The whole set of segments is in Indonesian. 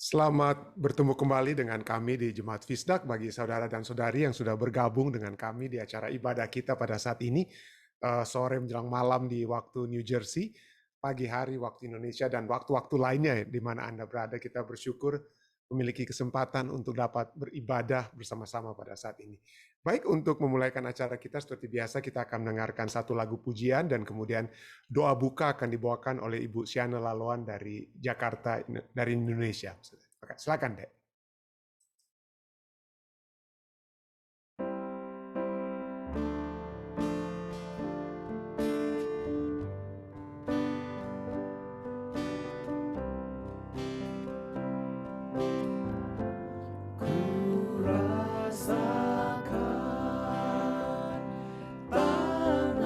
Selamat bertemu kembali dengan kami di Jemaat Fisdak bagi saudara dan saudari yang sudah bergabung dengan kami di acara ibadah kita pada saat ini, sore menjelang malam di waktu New Jersey, pagi hari waktu Indonesia, dan waktu-waktu lainnya di mana Anda berada. Kita bersyukur memiliki kesempatan untuk dapat beribadah bersama-sama pada saat ini. Baik, untuk memulaikan acara kita seperti biasa, kita akan mendengarkan satu lagu pujian dan kemudian doa buka akan dibawakan oleh Ibu Siana Laloan dari Jakarta, dari Indonesia. Oke, silakan, Dek. Ku rasakan tangan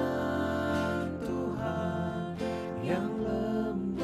Tuhan yang lembut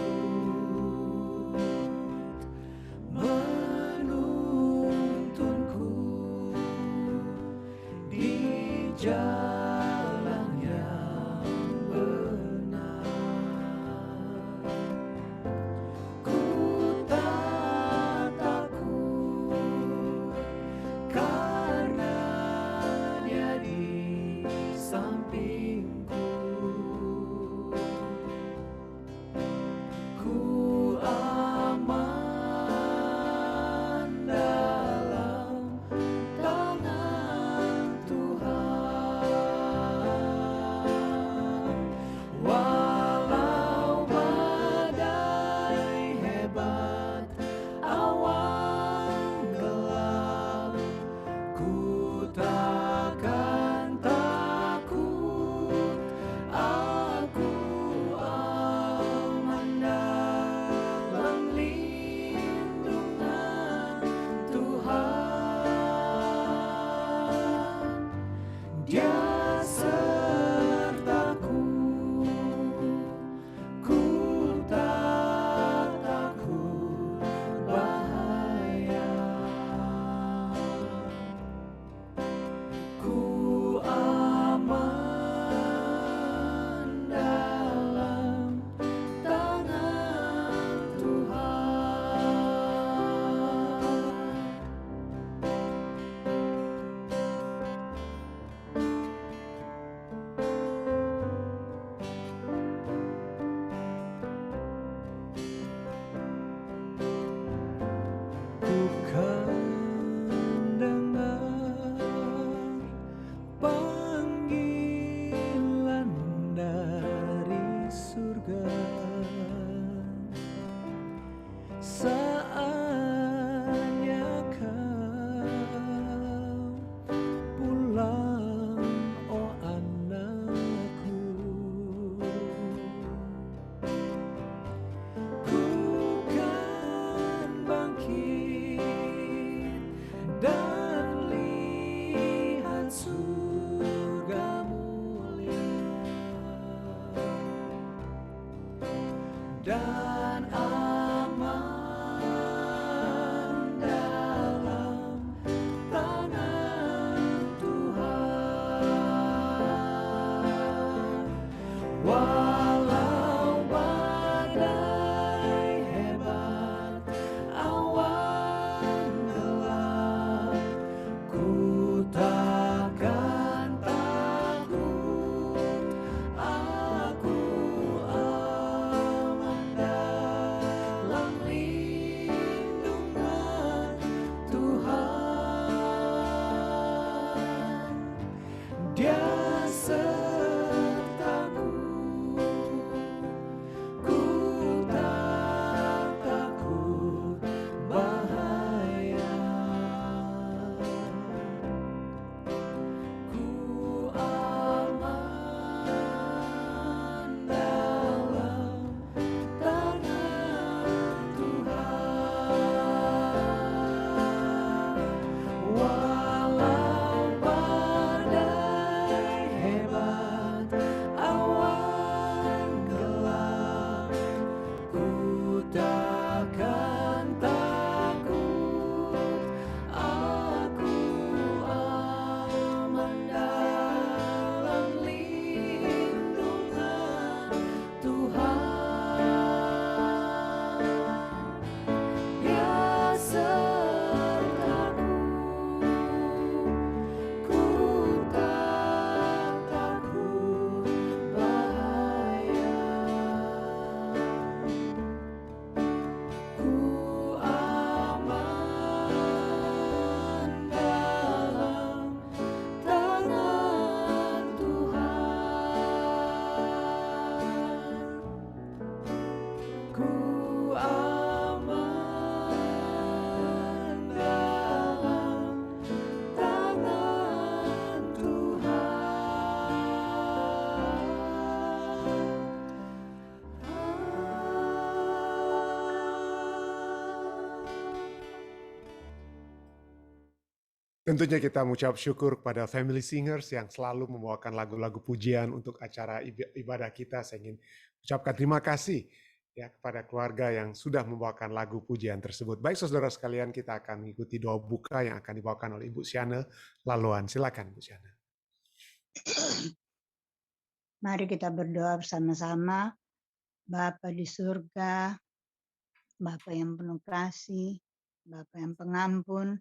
Tentunya kita mengucap syukur kepada Family Singers yang selalu membawakan lagu-lagu pujian untuk acara ibadah kita. Saya ingin ucapkan terima kasih ya kepada keluarga yang sudah membawakan lagu pujian tersebut. Baik saudara sekalian, kita akan mengikuti doa buka yang akan dibawakan oleh Ibu Siana Laluan. Silakan Bu Siana. Mari kita berdoa bersama-sama. Bapa di surga, Bapa yang penuh kasih, Bapa yang pengampun,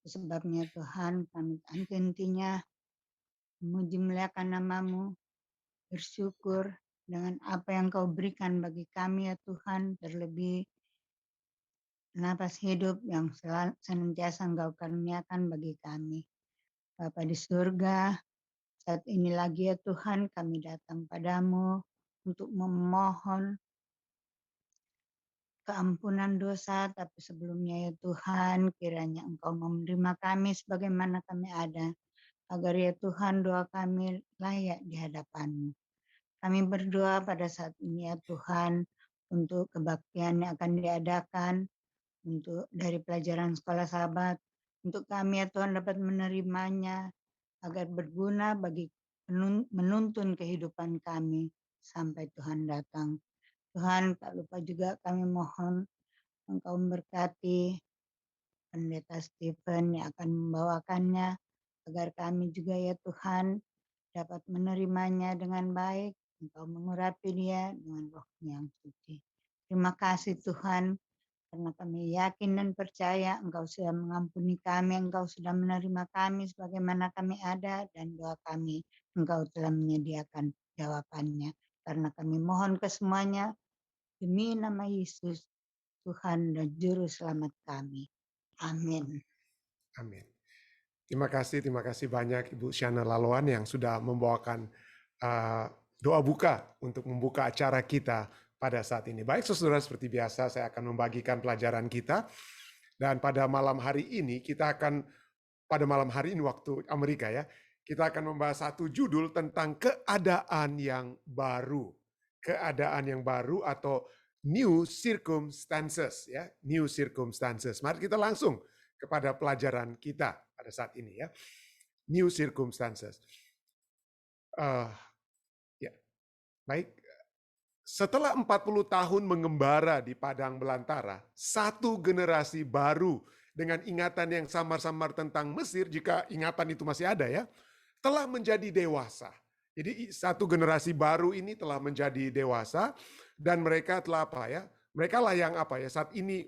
sebabnya Tuhan kami henti-hentinya memuji muliakan namamu, bersyukur dengan apa yang kau berikan bagi kami ya Tuhan, terlebih napas hidup yang senantiasa engkau karuniakan bagi kami. Bapa di surga, saat ini lagi ya Tuhan kami datang padamu untuk memohon keampunan dosa, tapi sebelumnya ya Tuhan, kiranya Engkau menerima kami sebagaimana kami ada, agar ya Tuhan doa kami layak di hadapan-Mu. Kami berdoa pada saat ini ya Tuhan, untuk kebaktian yang akan diadakan, untuk dari pelajaran sekolah sahabat, untuk kami ya Tuhan dapat menerimanya, agar berguna bagi menuntun kehidupan kami sampai Tuhan datang. Tuhan, tak lupa juga kami mohon Engkau memberkati Pendeta Stephen yang akan membawakannya, agar kami juga ya Tuhan dapat menerimanya dengan baik. Engkau mengurapi dia dengan roh yang suci. Terima kasih Tuhan, karena kami yakin dan percaya Engkau sudah mengampuni kami, Engkau sudah menerima kami sebagaimana kami ada, dan doa kami Engkau telah menyediakan jawabannya. Karena kami mohon kesemuanya demi nama Yesus, Tuhan dan Juru Selamat kami. Amin. Amin. Terima kasih banyak Ibu Siana Laluan yang sudah membawakan doa buka untuk membuka acara kita pada saat ini. Baik saudara, seperti biasa saya akan membagikan pelajaran kita. Dan pada malam hari ini pada malam hari ini waktu Amerika ya, kita akan membahas satu judul tentang keadaan yang baru. Keadaan yang baru atau new circumstances ya, new circumstances. Mari kita langsung kepada pelajaran kita pada saat ini ya. New circumstances. Ya, baik. Setelah 40 tahun mengembara di padang belantara, satu generasi baru dengan ingatan yang samar-samar tentang Mesir, jika ingatan itu masih ada ya, telah menjadi dewasa. Jadi satu generasi baru ini telah menjadi dewasa dan mereka telah mereka lah yang saat ini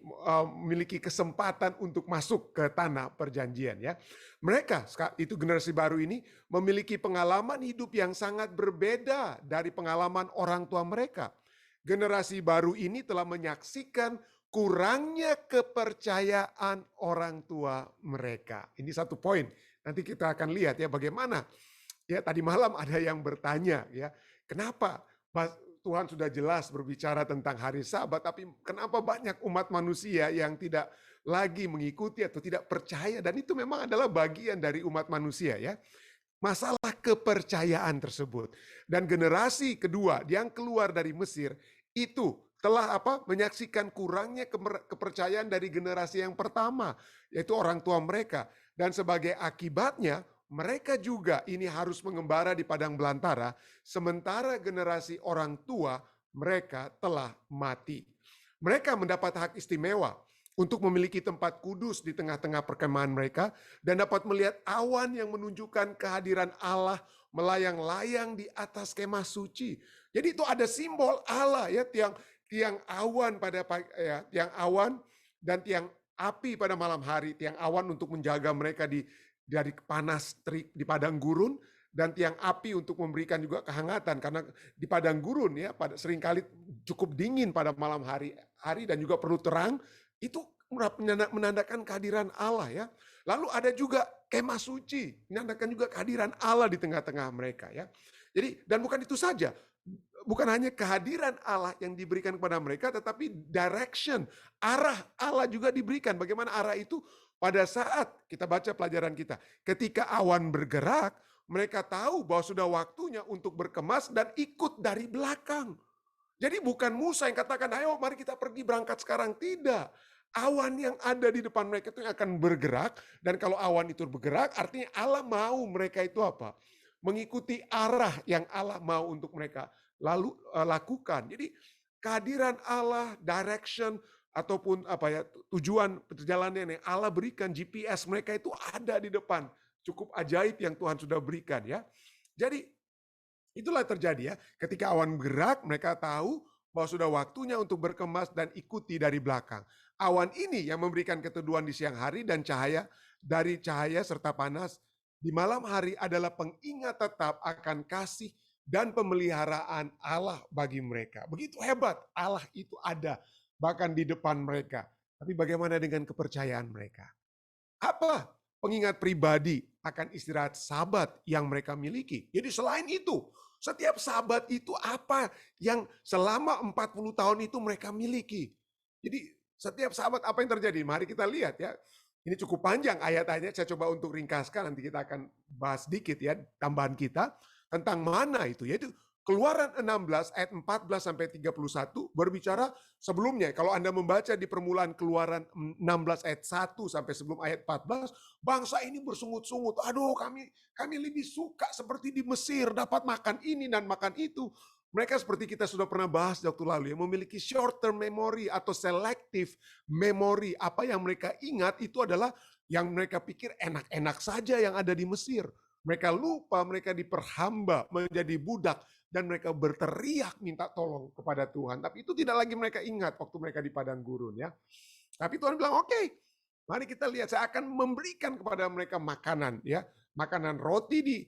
memiliki kesempatan untuk masuk ke tanah perjanjian ya. Mereka itu generasi baru ini memiliki pengalaman hidup yang sangat berbeda dari pengalaman orang tua mereka. Generasi baru ini telah menyaksikan kurangnya kepercayaan orang tua mereka. Ini satu poin. Nanti kita akan lihat ya bagaimana. Ya tadi malam ada yang bertanya ya, kenapa Tuhan sudah jelas berbicara tentang hari Sabat, tapi kenapa banyak umat manusia yang tidak lagi mengikuti atau tidak percaya, dan itu memang adalah bagian dari umat manusia ya. Masalah kepercayaan tersebut. Dan generasi kedua yang keluar dari Mesir itu telah menyaksikan kurangnya kepercayaan dari generasi yang pertama, yaitu orang tua mereka. Dan sebagai akibatnya mereka juga ini harus mengembara di padang belantara, sementara generasi orang tua mereka telah mati. Mereka mendapat hak istimewa untuk memiliki tempat kudus di tengah-tengah perkemahan mereka dan dapat melihat awan yang menunjukkan kehadiran Allah melayang-layang di atas kemah suci. Jadi itu ada simbol Allah ya, tiang awan tiang awan dan tiang api pada malam hari, tiang awan untuk menjaga mereka dari panas terik di padang gurun, dan tiang api untuk memberikan juga kehangatan karena di padang gurun ya seringkali cukup dingin pada malam hari dan juga perlu terang. Itu menandakan kehadiran Allah ya. Lalu ada juga kemah suci, menandakan juga kehadiran Allah di tengah-tengah mereka ya. Jadi dan bukan itu saja, bukan hanya kehadiran Allah yang diberikan kepada mereka, tetapi direction, arah Allah juga diberikan. Bagaimana arah itu? Pada saat kita baca pelajaran kita, ketika awan bergerak, mereka tahu bahwa sudah waktunya untuk berkemas dan ikut dari belakang. Jadi bukan Musa yang katakan, ayo mari kita pergi berangkat sekarang. Tidak. Awan yang ada di depan mereka itu yang akan bergerak, dan kalau awan itu bergerak artinya Allah mau mereka itu apa? Mengikuti arah yang Allah mau untuk mereka lalu lakukan. Jadi kehadiran Allah, direction ataupun apa ya, tujuan perjalanan yang Allah berikan, GPS mereka itu ada di depan. Cukup ajaib yang Tuhan sudah berikan ya. Jadi itulah terjadi ya, ketika awan bergerak, mereka tahu bahwa sudah waktunya untuk berkemas dan ikuti dari belakang. Awan ini yang memberikan keteduhan di siang hari dan cahaya dari cahaya serta panas di malam hari adalah pengingat tetap akan kasih dan pemeliharaan Allah bagi mereka. Begitu hebat, Allah itu ada bahkan di depan mereka. Tapi bagaimana dengan kepercayaan mereka? Apa pengingat pribadi akan istirahat Sabat yang mereka miliki? Jadi selain itu, setiap Sabat itu apa yang selama 40 tahun itu mereka miliki? Jadi setiap Sabat apa yang terjadi? Mari kita lihat ya. Ini cukup panjang ayat-ayatnya, saya coba untuk ringkaskan, nanti kita akan bahas sedikit ya, tambahan kita tentang mana itu, yaitu Keluaran 16 ayat 14 sampai 31 berbicara sebelumnya. Kalau Anda membaca di permulaan Keluaran 16 ayat 1 sampai sebelum ayat 14, bangsa ini bersungut-sungut. Aduh, kami lebih suka seperti di Mesir, dapat makan ini dan makan itu. Mereka seperti kita sudah pernah bahas di waktu lalu ya, memiliki short term memory atau selective memory. Apa yang mereka ingat itu adalah yang mereka pikir enak-enak saja yang ada di Mesir. Mereka lupa mereka diperhamba menjadi budak dan mereka berteriak minta tolong kepada Tuhan. Tapi itu tidak lagi mereka ingat waktu mereka di padang gurun ya. Tapi Tuhan bilang, oke, mari kita lihat, saya akan memberikan kepada mereka makanan ya, makanan roti di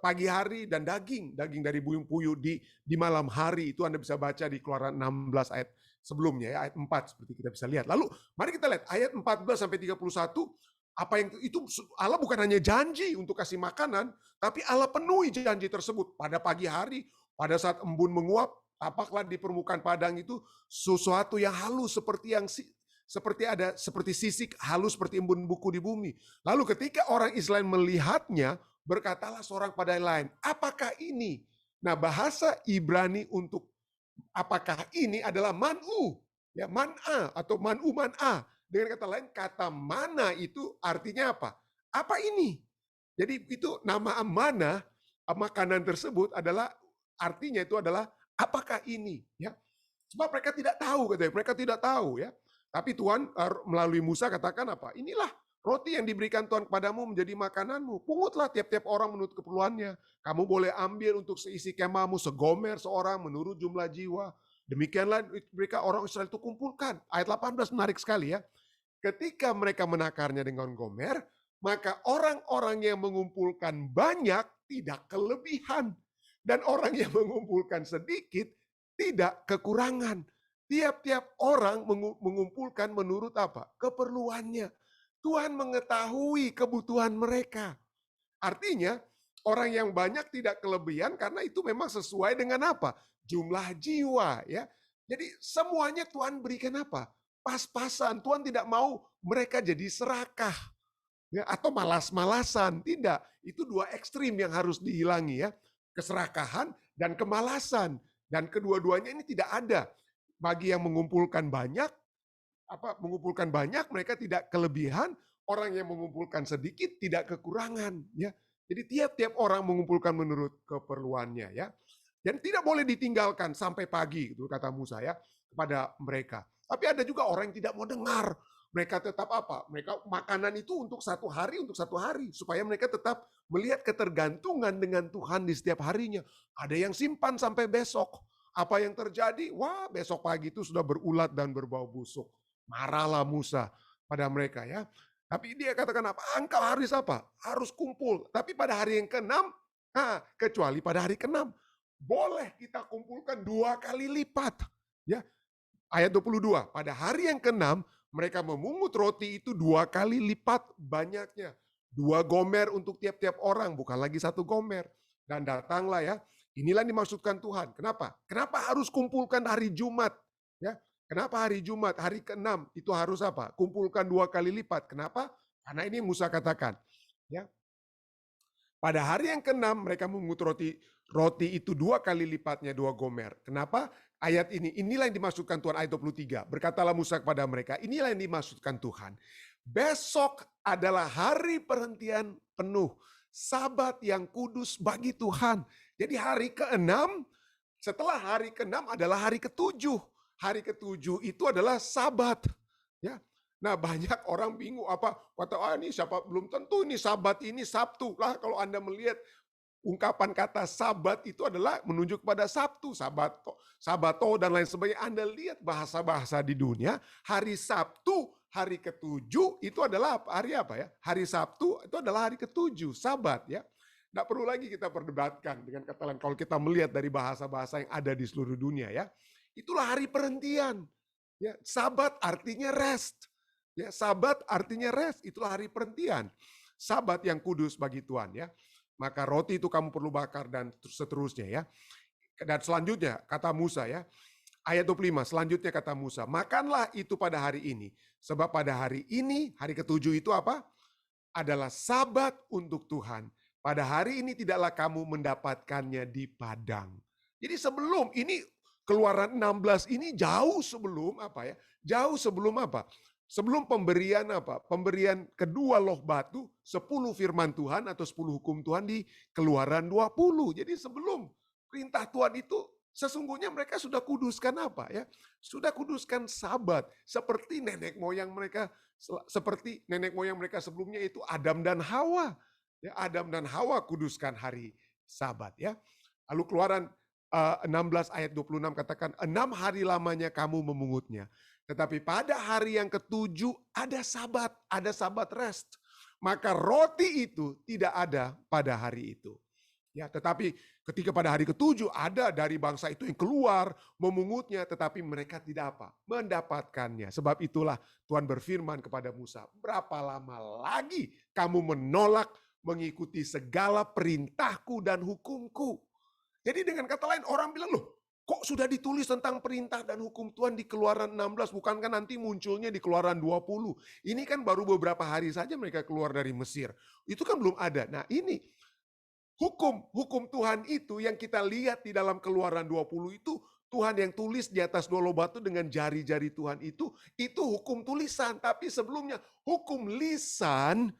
pagi hari dan daging dari buyung puyuh di malam hari. Itu Anda bisa baca di Keluaran 16 ayat sebelumnya ya, ayat 4 seperti kita bisa lihat. Lalu mari kita lihat ayat 14 sampai 31. Apa yang itu Allah bukan hanya janji untuk kasih makanan, tapi Allah penuhi janji tersebut pada pagi hari, pada saat embun menguap, tapaklah di permukaan padang itu sesuatu yang halus seperti sisik halus seperti embun buku di bumi. Lalu ketika orang Israel melihatnya, berkatalah seorang pada yang lain, apakah ini? Nah, bahasa Ibrani untuk apakah ini adalah man'u, ya man'a atau man'u man'a. Dengan kata lain, kata mana itu artinya apa? Apa ini? Jadi itu nama mana, makanan tersebut adalah artinya itu adalah apakah ini? Ya, sebab mereka tidak tahu, katanya. Mereka tidak tahu ya. Tapi Tuhan melalui Musa katakan apa? Inilah roti yang diberikan Tuhan kepadamu menjadi makananmu. Pungutlah tiap-tiap orang menurut keperluannya. Kamu boleh ambil untuk seisi kemahmu segomer seorang menurut jumlah jiwa. Demikianlah mereka orang Israel itu kumpulkan. Ayat 18 menarik sekali ya. Ketika mereka menakarnya dengan gomer, maka orang-orang yang mengumpulkan banyak tidak kelebihan. Dan orang yang mengumpulkan sedikit tidak kekurangan. Tiap-tiap orang mengumpulkan menurut apa? Keperluannya. Tuhan mengetahui kebutuhan mereka. Artinya, orang yang banyak tidak kelebihan karena itu memang sesuai dengan apa? Jumlah jiwa ya. Jadi semuanya Tuhan berikan apa? Pas-pasan. Tuhan tidak mau mereka jadi serakah ya, atau malas-malasan. Tidak. Itu dua ekstrim yang harus dihilangi ya. Keserakahan dan kemalasan. Dan kedua-duanya ini tidak ada. Bagi yang mengumpulkan banyak, mereka tidak kelebihan, orang yang mengumpulkan sedikit tidak kekurangan ya. Jadi tiap-tiap orang mengumpulkan menurut keperluannya ya. Dan tidak boleh ditinggalkan sampai pagi, itu kata Musa ya, kepada mereka. Tapi ada juga orang yang tidak mau dengar. Mereka tetap apa? Mereka makanan itu untuk satu hari, supaya mereka tetap melihat ketergantungan dengan Tuhan di setiap harinya. Ada yang simpan sampai besok. Apa yang terjadi? Wah, besok pagi itu sudah berulat dan berbau busuk. Marahlah Musa pada mereka ya. Tapi dia katakan apa? Engkau harus apa? Harus kumpul. Tapi pada hari yang ke-6, kecuali pada hari ke-6, boleh kita kumpulkan 2 kali lipat. Ya, ayat 22, pada hari yang ke-6 mereka memungut roti itu 2 kali lipat banyaknya. 2 gomer untuk tiap-tiap orang, bukan lagi 1 gomer. Dan datanglah ya, inilah yang dimaksudkan Tuhan. Kenapa? Kenapa harus kumpulkan hari Jumat? Ya, kenapa hari Jumat? Hari ke-6 itu harus apa? Kumpulkan 2 kali lipat. Kenapa? Karena ini Musa katakan. Ya, pada hari yang ke-6 mereka memungut roti itu 2 kali lipatnya 2 gomer. Kenapa? ayat ini, inilah yang dimaksudkan Tuhan, ayat 23. Berkatalah Musa kepada mereka, inilah yang dimaksudkan Tuhan. Besok adalah hari perhentian penuh, Sabat yang kudus bagi Tuhan. Jadi hari ke-6, setelah hari ke-6 adalah hari ke-7. Hari ke-7 itu adalah Sabat. Ya. Nah, banyak orang bingung apa kata ini siapa, belum tentu ini Sabat, ini Sabtu. Lah kalau Anda melihat ungkapan kata Sabat itu adalah menunjuk pada Sabtu, Sabato dan lain sebagainya. Anda lihat bahasa-bahasa di dunia, hari Sabtu, hari ke-7 itu adalah hari apa ya? Hari Sabtu itu adalah hari ke-7, Sabat ya. Tidak perlu lagi kita perdebatkan dengan kata lain. Kalau kita melihat dari bahasa-bahasa yang ada di seluruh dunia ya, itulah hari perhentian. Ya, Sabat artinya rest. Ya, Sabat artinya rest, itulah hari perhentian. Sabat yang kudus bagi Tuhan ya. Maka roti itu kamu perlu bakar dan seterusnya ya. Dan selanjutnya kata Musa ya, ayat 25 selanjutnya kata Musa, makanlah itu pada hari ini. Sebab pada hari ini, hari ke-7 itu apa? Adalah Sabat untuk Tuhan. Pada hari ini tidaklah kamu mendapatkannya di padang. Jadi sebelum ini Keluaran 16 ini jauh sebelum apa ya? Jauh sebelum apa? Sebelum pemberian apa? Pemberian kedua loh batu, 10 firman Tuhan atau 10 hukum Tuhan di Keluaran 20. Jadi sebelum perintah Tuhan itu sesungguhnya mereka sudah kuduskan apa ya? Sudah kuduskan Sabat seperti nenek moyang mereka sebelumnya itu Adam dan Hawa. Ya, Adam dan Hawa kuduskan hari Sabat ya. Lalu Keluaran 16 ayat 26 katakan 6 hari lamanya kamu memungutnya. Tetapi pada hari yang ke-7 ada Sabat rest. Maka roti itu tidak ada pada hari itu. Ya, tetapi ketika pada hari ke-7 ada dari bangsa itu yang keluar memungutnya, tetapi mereka tidak apa? Mendapatkannya. Sebab itulah Tuhan berfirman kepada Musa, berapa lama lagi kamu menolak mengikuti segala perintahku dan hukumku? Jadi dengan kata lain orang bilang, loh kok sudah ditulis tentang perintah dan hukum Tuhan di Keluaran 16, bukankah nanti munculnya di Keluaran 20? Ini kan baru beberapa hari saja mereka keluar dari Mesir. Itu kan belum ada. Nah ini hukum Tuhan itu yang kita lihat di dalam Keluaran 20 itu, Tuhan yang tulis di atas dua loh batu dengan jari-jari Tuhan itu hukum tulisan. Tapi sebelumnya hukum lisan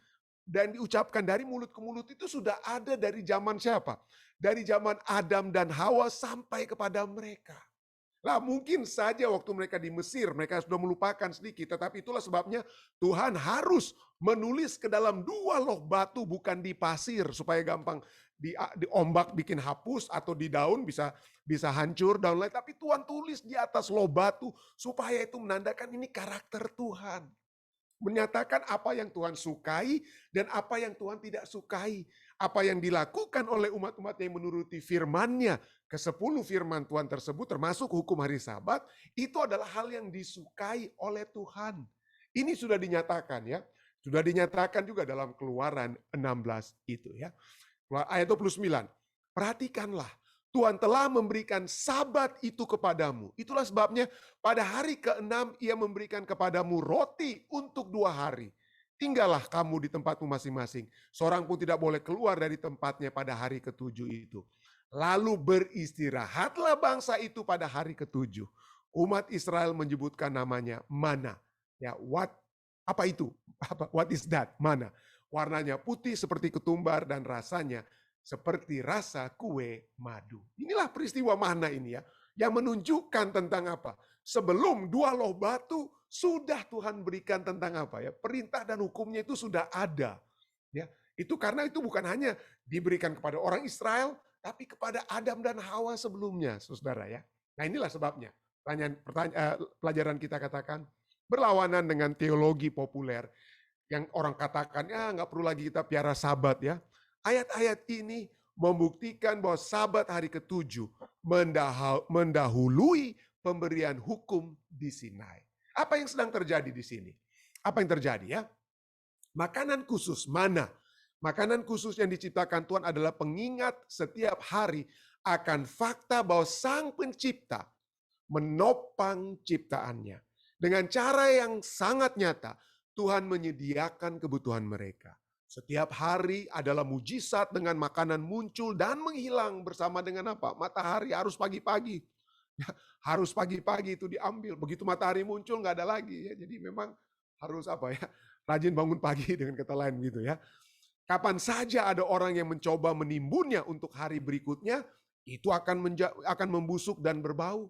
dan diucapkan dari mulut ke mulut itu sudah ada dari zaman siapa? Dari zaman Adam dan Hawa sampai kepada mereka. Lah mungkin saja waktu mereka di Mesir, mereka sudah melupakan sedikit. Tetapi itulah sebabnya Tuhan harus menulis ke dalam dua loh batu, bukan di pasir. Supaya gampang di ombak bikin hapus atau di daun bisa hancur dan lain. Tapi Tuhan tulis di atas loh batu supaya itu menandakan ini karakter Tuhan. Menyatakan apa yang Tuhan sukai dan apa yang Tuhan tidak sukai. Apa yang dilakukan oleh umat-umat yang menuruti firman-Nya, ke-10 firman Tuhan tersebut termasuk hukum hari Sabat, itu adalah hal yang disukai oleh Tuhan. Ini sudah dinyatakan ya. Sudah dinyatakan juga dalam Keluaran 16 itu ya. Ayat 29. Perhatikanlah, Tuhan telah memberikan Sabat itu kepadamu. Itulah sebabnya pada hari ke-6 ia memberikan kepadamu roti untuk 2 hari. Tinggallah kamu di tempatmu masing-masing. Seorang pun tidak boleh keluar dari tempatnya pada hari ke-7 itu. Lalu beristirahatlah bangsa itu pada hari ke-7. Umat Israel menyebutkan namanya mana. Ya, apa itu? What is that? Mana? Warnanya putih seperti ketumbar dan rasanya seperti rasa kue madu. Inilah peristiwa mana ini ya, yang menunjukkan tentang apa? Sebelum dua loh batu sudah Tuhan berikan tentang apa ya? Perintah dan hukumnya itu sudah ada. Ya, itu karena itu bukan hanya diberikan kepada orang Israel, tapi kepada Adam dan Hawa sebelumnya, saudara ya. Nah inilah sebabnya pelajaran kita katakan berlawanan dengan teologi populer yang orang katakan ya nggak perlu lagi kita piara Sabat ya. Ayat-ayat ini membuktikan bahwa Sabat hari ke-7 mendahului pemberian hukum di Sinai. Apa yang sedang terjadi di sini? Apa yang terjadi ya? Makanan khusus mana? Makanan khusus yang diciptakan Tuhan adalah pengingat setiap hari akan fakta bahwa Sang Pencipta menopang ciptaannya. Dengan cara yang sangat nyata, Tuhan menyediakan kebutuhan mereka. Setiap hari adalah mujizat dengan makanan muncul dan menghilang bersama dengan apa? Matahari harus pagi-pagi. Harus pagi-pagi itu diambil. Begitu matahari muncul nggak ada lagi ya. Jadi memang harus apa ya? Rajin bangun pagi dengan kata lain gitu ya. Kapan saja ada orang yang mencoba menimbunnya untuk hari berikutnya, itu akan membusuk dan berbau.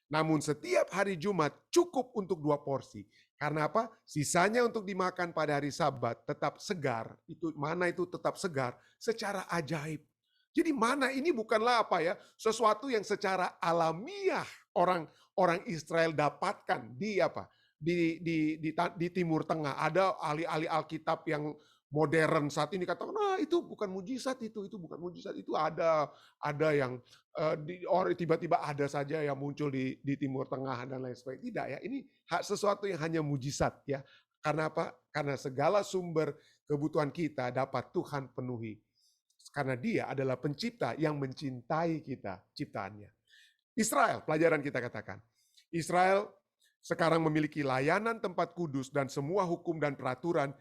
Namun setiap hari Jumat cukup untuk 2 porsi. Karena apa? Sisanya untuk dimakan pada hari Sabat tetap segar. Itu mana itu tetap segar secara ajaib. Jadi mana ini bukanlah apa ya? Sesuatu yang secara alamiah orang Israel dapatkan di apa? Di Timur Tengah. Ada ahli-ahli Alkitab yang modern saat ini katakan, nah itu bukan mujizat, itu bukan mujizat, itu ada yang tiba-tiba ada saja yang muncul di Timur Tengah dan lain sebagainya. Tidak ya, ini sesuatu yang hanya mujizat ya. Karena apa? Karena segala sumber kebutuhan kita dapat Tuhan penuhi. Karena Dia adalah pencipta yang mencintai kita, ciptaannya. Israel, pelajaran kita katakan. Israel sekarang memiliki layanan tempat kudus dan semua hukum dan peraturan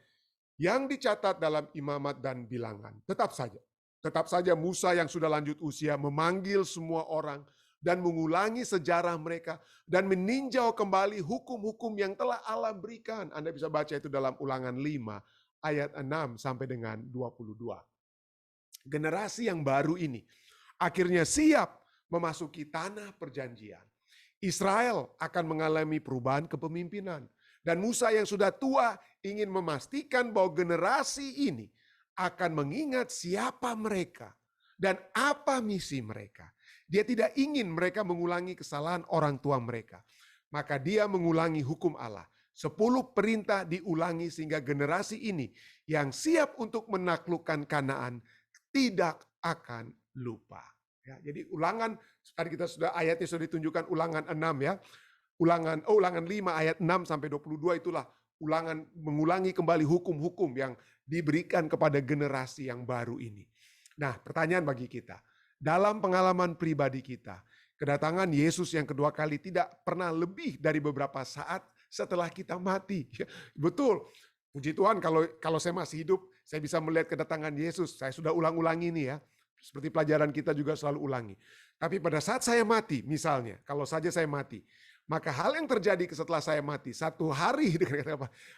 yang dicatat dalam imamat dan bilangan. Tetap saja Musa yang sudah lanjut usia memanggil semua orang dan mengulangi sejarah mereka dan meninjau kembali hukum-hukum yang telah Allah berikan. Anda bisa baca itu dalam Ulangan 5 ayat 6 sampai dengan 22. Generasi yang baru ini akhirnya siap memasuki tanah perjanjian. Israel akan mengalami perubahan kepemimpinan. Dan Musa yang sudah tua ingin memastikan bahwa generasi ini akan mengingat siapa mereka dan apa misi mereka. Dia tidak ingin mereka mengulangi kesalahan orang tua mereka. Maka dia mengulangi hukum Allah. 10 perintah diulangi sehingga generasi ini yang siap untuk menaklukkan Kanaan tidak akan lupa. Ya, jadi ulangan, tadi kita sudah ayatnya sudah ditunjukkan Ulangan 6 ya. Ulangan 5 ayat 6 sampai 22 itulah ulangan mengulangi kembali hukum-hukum yang diberikan kepada generasi yang baru ini. Nah, pertanyaan bagi kita, dalam pengalaman pribadi kita, kedatangan Yesus yang kedua kali tidak pernah lebih dari beberapa saat setelah kita mati. Betul, puji Tuhan kalau saya masih hidup, saya bisa melihat kedatangan Yesus. Saya sudah ulang-ulangi ini ya, seperti pelajaran kita juga selalu ulangi. Tapi pada saat saya mati, misalnya, kalau saja saya mati, maka hal yang terjadi setelah saya mati, 1 hari,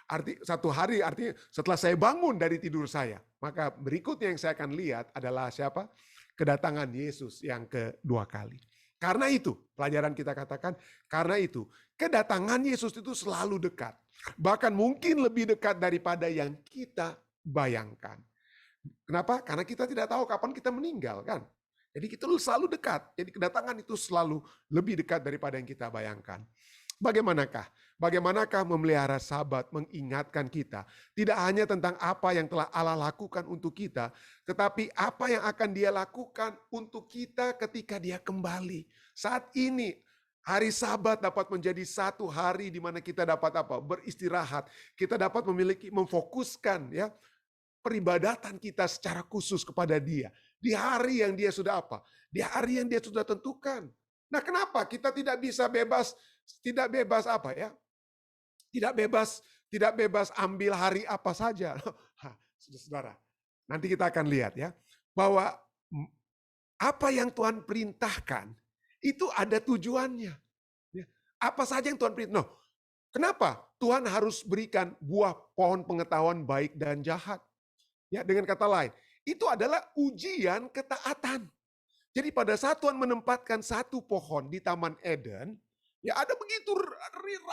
artinya setelah saya bangun dari tidur saya, maka berikutnya yang saya akan lihat adalah siapa? Kedatangan Yesus yang kedua kali. Karena itu, pelajaran kita katakan, karena itu, kedatangan Yesus itu selalu dekat. Bahkan mungkin lebih dekat daripada yang kita bayangkan. Kenapa? Karena kita tidak tahu kapan kita meninggal kan. Jadi kita selalu dekat. Jadi kedatangan itu selalu lebih dekat daripada yang kita bayangkan. Bagaimanakah memelihara sabat mengingatkan kita tidak hanya tentang apa yang telah Allah lakukan untuk kita, tetapi apa yang akan Dia lakukan untuk kita ketika Dia kembali. Saat ini hari Sabat dapat menjadi satu hari di mana kita dapat apa? Beristirahat. Kita dapat memfokuskan ya peribadatan kita secara khusus kepada Dia. Di hari yang Dia sudah apa? Di hari yang Dia sudah tentukan. Nah, kenapa kita tidak bisa bebas apa ya? Tidak bebas ambil hari apa saja. Saudara, nanti kita akan lihat ya, bahwa apa yang Tuhan perintahkan itu ada tujuannya. Ya, apa saja yang Tuhan perintahkan. Kenapa Tuhan harus berikan buah pohon pengetahuan baik dan jahat? Ya, dengan kata lain, itu adalah ujian ketaatan. Jadi pada saat Tuhan menempatkan satu pohon di Taman Eden, ya ada begitu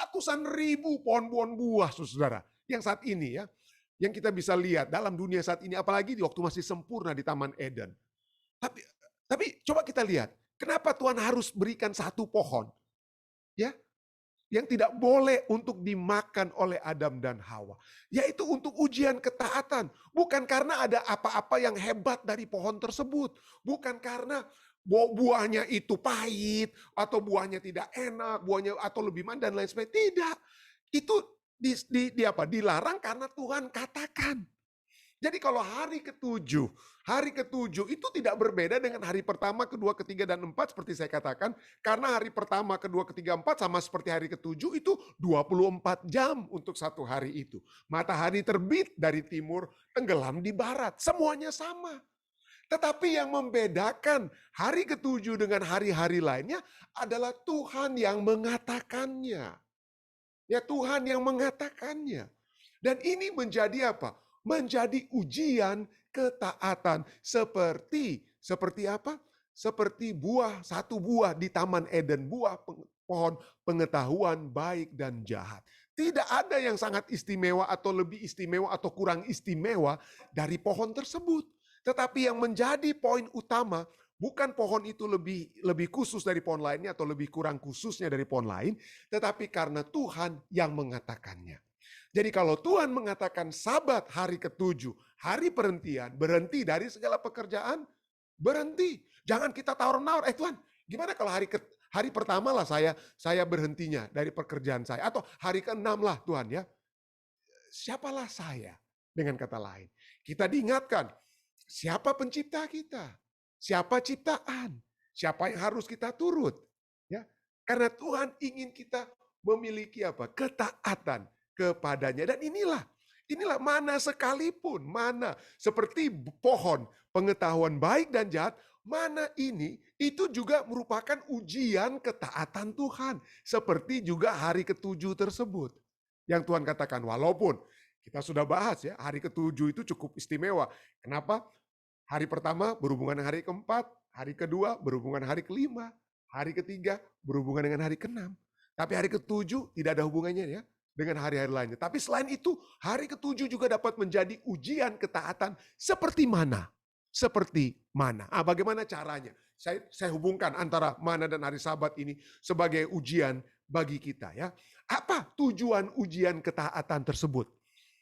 ratusan ribu pohon-pohon buah, saudara. Yang saat ini ya, yang kita bisa lihat dalam dunia saat ini, apalagi di waktu masih sempurna di Taman Eden. Tapi coba kita lihat, kenapa Tuhan harus berikan satu pohon? Ya, yang tidak boleh untuk dimakan oleh Adam dan Hawa. Yaitu untuk ujian ketaatan. Bukan karena ada apa-apa yang hebat dari pohon tersebut. Bukan karena buahnya itu pahit, atau buahnya tidak enak, buahnya atau lebih manis dan lain sebagainya. Tidak. Itu dilarang karena Tuhan katakan. Jadi kalau hari ketujuh itu tidak berbeda dengan hari pertama, kedua, ketiga, dan 4 seperti saya katakan. Karena hari pertama, kedua, ketiga, 4 sama seperti hari ketujuh itu 24 jam untuk satu hari itu. Matahari terbit dari timur, tenggelam di barat. Semuanya sama. Tetapi yang membedakan hari ketujuh dengan hari-hari lainnya adalah Tuhan yang mengatakannya. Ya, Tuhan yang mengatakannya. Dan ini menjadi apa? Menjadi ujian ketaatan. Seperti apa? Seperti satu buah di Taman Eden, pohon pengetahuan baik dan jahat. Tidak ada yang sangat istimewa atau lebih istimewa atau kurang istimewa dari pohon tersebut. Tetapi yang menjadi poin utama, bukan pohon itu lebih khusus dari pohon lainnya atau lebih kurang khususnya dari pohon lain, tetapi karena Tuhan yang mengatakannya. Jadi kalau Tuhan mengatakan Sabat hari ketujuh, hari perhentian, berhenti dari segala pekerjaan, berhenti. Jangan kita tawar-menawar, Tuhan, gimana kalau hari pertama lah saya berhentinya dari pekerjaan saya, atau hari ke-6 lah Tuhan ya. Siapalah saya? Dengan kata lain, kita diingatkan, siapa pencipta kita? Siapa ciptaan? Siapa yang harus kita turut? Ya, karena Tuhan ingin kita memiliki apa? Ketaatan kepadanya. Dan inilah mana sekalipun, mana seperti pohon pengetahuan baik dan jahat, mana ini itu juga merupakan ujian ketaatan Tuhan. Seperti juga hari ketujuh tersebut. Yang Tuhan katakan, walaupun kita sudah bahas ya, hari ketujuh itu cukup istimewa. Kenapa? Hari pertama berhubungan dengan hari keempat, hari kedua berhubungan dengan hari kelima, hari ketiga berhubungan dengan hari keenam. Tapi hari ketujuh tidak ada hubungannya ya dengan hari-hari lainnya. Tapi selain itu, hari ketujuh juga dapat menjadi ujian ketaatan seperti mana? Seperti mana? Bagaimana caranya? Saya hubungkan antara mana dan hari Sabat ini sebagai ujian bagi kita ya. Apa tujuan ujian ketaatan tersebut?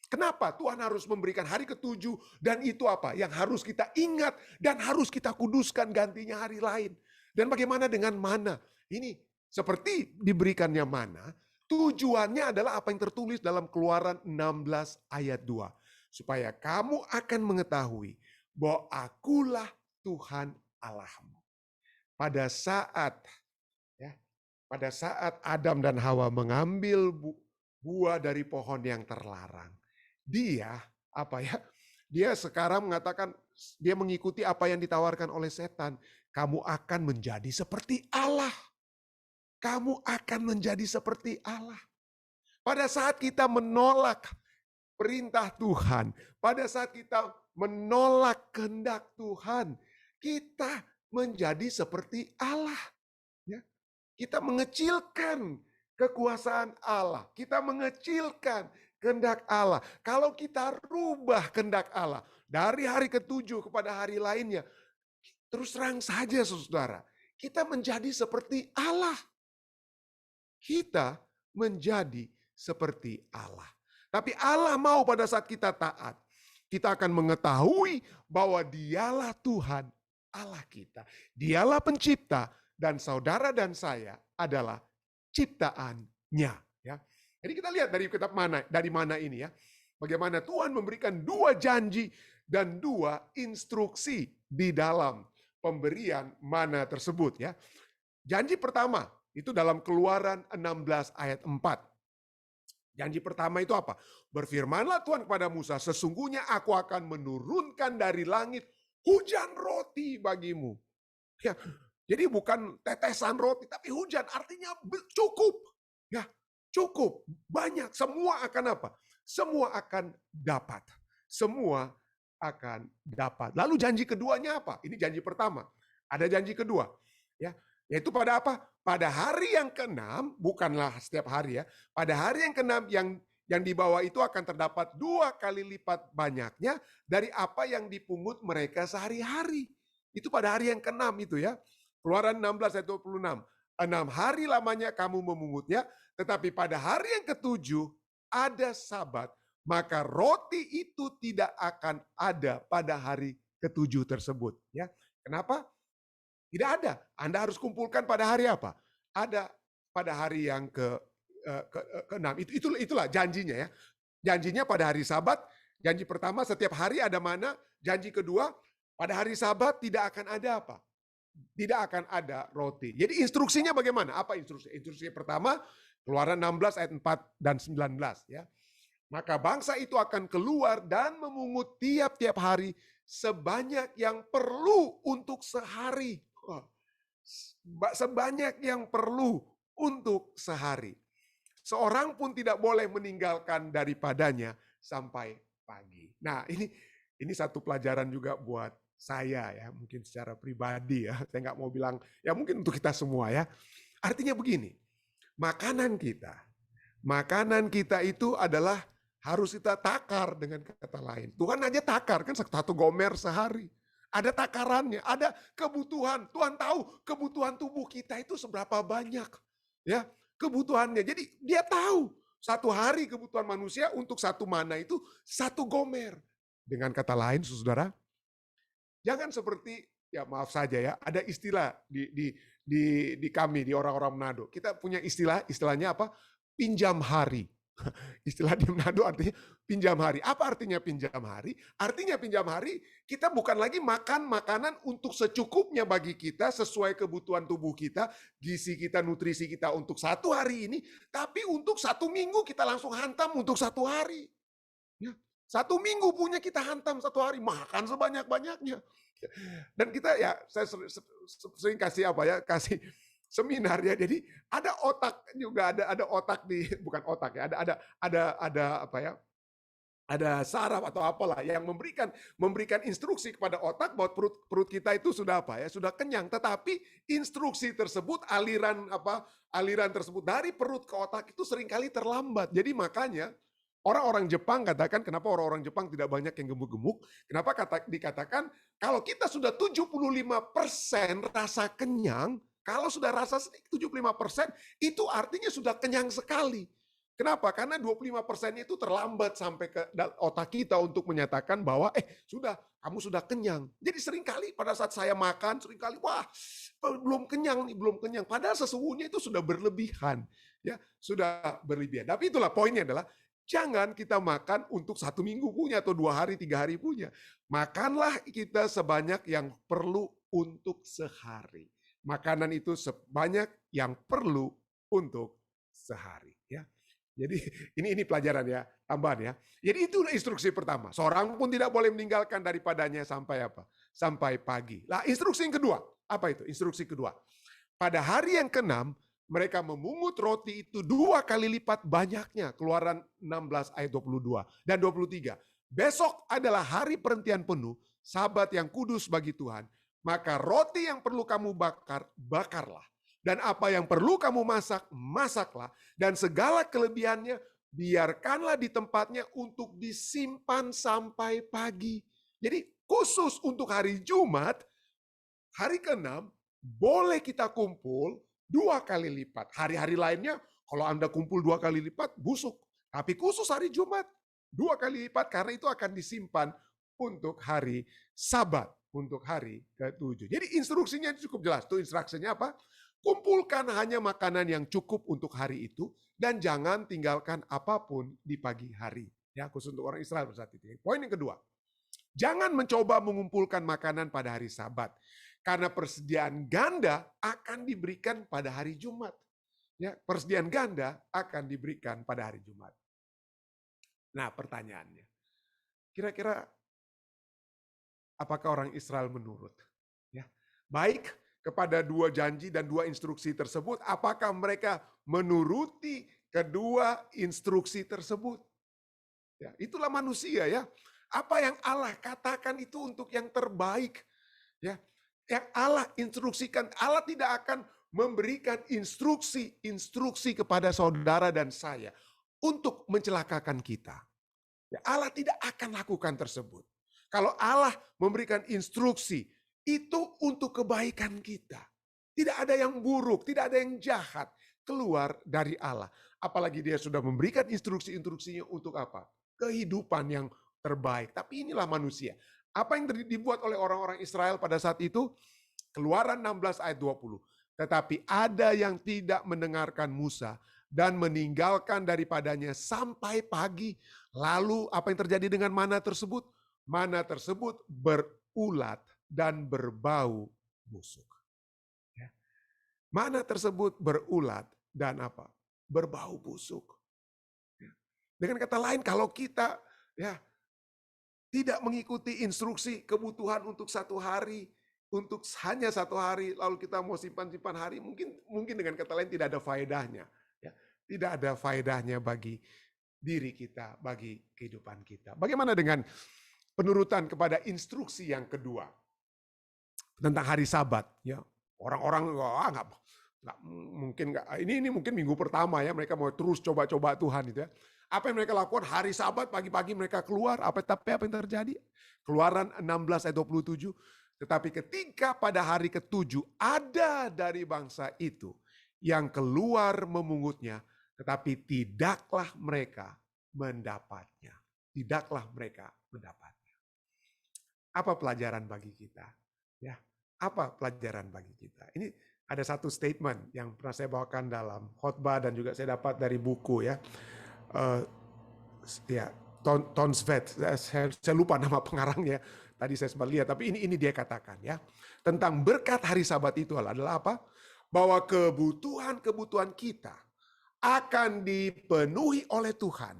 Kenapa Tuhan harus memberikan hari ketujuh dan itu apa? Yang harus kita ingat dan harus kita kuduskan gantinya hari lain. Dan bagaimana dengan mana? Ini seperti diberikannya mana, tujuannya adalah apa yang tertulis dalam Keluaran 16 ayat 2. Supaya kamu akan mengetahui bahwa akulah Tuhan Allahmu. Pada saat Adam dan Hawa mengambil buah dari pohon yang terlarang, dia sekarang mengatakan, dia mengikuti apa yang ditawarkan oleh setan. Kamu akan menjadi seperti Allah. Kamu akan menjadi seperti Allah. Pada saat kita menolak perintah Tuhan, pada saat kita menolak kehendak Tuhan, kita menjadi seperti Allah. Ya. Kita mengecilkan kekuasaan Allah. Kita mengecilkan kehendak Allah. Kalau kita rubah kehendak Allah dari hari ketujuh kepada hari lainnya, terus terang saja saudara, kita menjadi seperti Allah. Kita menjadi seperti Allah. Tapi Allah mau pada saat kita taat, kita akan mengetahui bahwa Dialah Tuhan Allah kita. Dialah pencipta dan saudara dan saya adalah ciptaannya. Ya. Jadi kita lihat dari mana ini ya. Bagaimana Tuhan memberikan 2 janji dan 2 instruksi di dalam pemberian mana tersebut ya. Janji pertama itu dalam Keluaran 16 ayat 4. Janji pertama itu apa? Berfirmanlah Tuhan kepada Musa, sesungguhnya aku akan menurunkan dari langit hujan roti bagimu. Ya, jadi bukan tetesan roti, tapi hujan, artinya cukup. Ya, cukup, banyak, semua akan apa? Semua akan dapat. Semua akan dapat. Lalu janji keduanya apa? Ini janji pertama. Ada janji kedua. Ya, yaitu pada apa? Pada hari yang ke-6, bukanlah setiap hari ya. Pada hari yang ke-6 yang di bawah itu akan terdapat 2 kali lipat banyaknya dari apa yang dipungut mereka sehari-hari. Itu pada hari yang ke-6 itu ya. Keluaran 16 ayat 26. 6 hari lamanya kamu memungutnya, tetapi pada hari yang ke-7 ada Sabat, maka roti itu tidak akan ada pada hari ke-7 tersebut. Ya, kenapa? Tidak ada. Anda harus kumpulkan pada hari apa? Ada pada hari yang ke-6. Itulah janjinya ya. Janjinya pada hari Sabat. Janji pertama setiap hari ada mana. Janji kedua pada hari Sabat tidak akan ada apa? Tidak akan ada roti. Jadi instruksinya bagaimana? Apa instruksi? Instruksi pertama Keluaran 16 ayat 4 dan 19 ya. Maka bangsa itu akan keluar dan memungut tiap-tiap hari sebanyak yang perlu untuk sehari. Sebanyak yang perlu untuk sehari. Seorang pun tidak boleh meninggalkan daripadanya sampai pagi. Nah, ini satu pelajaran juga buat saya ya, mungkin secara pribadi ya. Saya nggak mau bilang, ya mungkin untuk kita semua ya. Artinya begini, makanan kita itu adalah harus kita takar, dengan kata lain. Tuhan aja takar, kan 1 gomer sehari. Ada takarannya, ada kebutuhan. Tuhan tahu kebutuhan tubuh kita itu seberapa banyak. Ya, kebutuhannya. Jadi dia tahu 1 hari kebutuhan manusia untuk 1 mana itu 1 gomer. Dengan kata lain, saudara, jangan seperti, ya maaf saja ya, ada istilah di kami, di orang-orang Manado. Kita punya istilahnya apa? Pinjam hari. Istilah di Manado artinya pinjam hari. Apa artinya pinjam hari? Artinya pinjam hari, kita bukan lagi makan makanan untuk secukupnya bagi kita, sesuai kebutuhan tubuh kita, gizi kita, nutrisi kita untuk 1 hari ini, tapi untuk 1 minggu kita langsung hantam untuk 1 hari. Ya, 1 minggu punya kita hantam 1 hari, makan sebanyak-banyaknya. Dan kita ya, saya sering kasih kasih seminar ya. Jadi ada otak juga, ada otak di, bukan otak ya, ada apa ya? Ada saraf atau apalah yang memberikan instruksi kepada otak bahwa perut kita itu sudah sudah kenyang. Tetapi instruksi tersebut, aliran tersebut dari perut ke otak itu seringkali terlambat. Jadi makanya orang-orang Jepang katakan, kenapa orang-orang Jepang tidak banyak yang gemuk-gemuk? Kenapa dikatakan kalau kita sudah 75% rasa kenyang, kalau sudah rasa 75% itu artinya sudah kenyang sekali. Kenapa? Karena 25% itu terlambat sampai ke otak kita untuk menyatakan bahwa sudah, kamu sudah kenyang. Jadi seringkali pada saat saya makan, seringkali wah, belum kenyang nih, belum kenyang. Padahal sesungguhnya itu sudah berlebihan. Ya, sudah berlebihan. Tapi itulah poinnya adalah, jangan kita makan untuk 1 minggu punya atau 2 hari, 3 hari punya. Makanlah kita sebanyak yang perlu untuk sehari. Makanan itu sebanyak yang perlu untuk sehari. Ya. Jadi ini pelajaran ya, tambahan ya. Jadi itu instruksi pertama. Seorang pun tidak boleh meninggalkan daripadanya sampai apa? Sampai pagi. Nah, instruksi yang kedua, apa itu? Instruksi kedua. Pada hari yang ke-6, mereka memungut roti itu 2 kali lipat banyaknya. Keluaran 16 ayat 22 dan 23. Besok adalah hari perhentian penuh, Sabat yang kudus bagi Tuhan. Maka roti yang perlu kamu bakar, bakarlah. Dan apa yang perlu kamu masak, masaklah. Dan segala kelebihannya, biarkanlah di tempatnya untuk disimpan sampai pagi. Jadi khusus untuk hari Jumat, hari ke-6, boleh kita kumpul 2 kali lipat. Hari-hari lainnya, kalau Anda kumpul 2 kali lipat, busuk. Tapi khusus hari Jumat, 2 kali lipat, karena itu akan disimpan untuk hari Sabat, untuk hari ke-7. Jadi instruksinya cukup jelas. Itu instruksinya apa? Kumpulkan hanya makanan yang cukup untuk hari itu, dan jangan tinggalkan apapun di pagi hari. Ya, khusus untuk orang Israel pada saat itu. Poin yang kedua, jangan mencoba mengumpulkan makanan pada hari Sabat, karena persediaan ganda akan diberikan pada hari Jumat. Ya, persediaan ganda akan diberikan pada hari Jumat. Nah, pertanyaannya, kira-kira apakah orang Israel menurut? Ya, baik kepada 2 janji dan 2 instruksi tersebut, apakah mereka menuruti kedua instruksi tersebut? Ya, itulah manusia ya. Apa yang Allah katakan itu untuk yang terbaik. Ya, yang Allah instruksikan, Allah tidak akan memberikan instruksi kepada saudara dan saya untuk mencelakakan kita. Ya, Allah tidak akan lakukan tersebut. Kalau Allah memberikan instruksi, itu untuk kebaikan kita. Tidak ada yang buruk, tidak ada yang jahat keluar dari Allah. Apalagi dia sudah memberikan instruksi-instruksinya untuk apa? Kehidupan yang terbaik. Tapi inilah manusia. Apa yang dibuat oleh orang-orang Israel pada saat itu? Keluaran 16 ayat 20. Tetapi ada yang tidak mendengarkan Musa dan meninggalkan daripadanya sampai pagi. Lalu apa yang terjadi dengan mana tersebut? Mana tersebut berulat dan berbau busuk. Ya. Mana tersebut berulat dan apa? Berbau busuk. Ya. Dengan kata lain, kalau kita ya tidak mengikuti instruksi kebutuhan untuk satu hari, untuk hanya satu hari, lalu kita mau simpan-simpan hari, mungkin dengan kata lain tidak ada faedahnya. Ya. Tidak ada faedahnya bagi diri kita, bagi kehidupan kita. Bagaimana dengan penurutan kepada instruksi yang kedua tentang hari Sabat? Ya, orang-orang nggak mungkin nggak. Ini mungkin minggu pertama ya, mereka mau terus coba-coba Tuhan itu ya. Apa yang mereka lakukan hari Sabat, pagi-pagi mereka keluar, tapi apa yang terjadi? Keluaran 16 ayat 27, tetapi ketika pada hari ketujuh ada dari bangsa itu yang keluar memungutnya, tetapi tidaklah mereka mendapatnya. Tidaklah mereka mendapatnya. Apa pelajaran bagi kita? Ya, apa pelajaran bagi kita? Ini ada satu statement yang pernah saya bawakan dalam khotbah dan juga saya dapat dari buku ya. Ya, Ton Svet, saya lupa nama pengarangnya. Tadi saya sempat lihat, tapi ini dia katakan ya. Tentang berkat hari Sabat itu adalah apa? Bahwa kebutuhan kita akan dipenuhi oleh Tuhan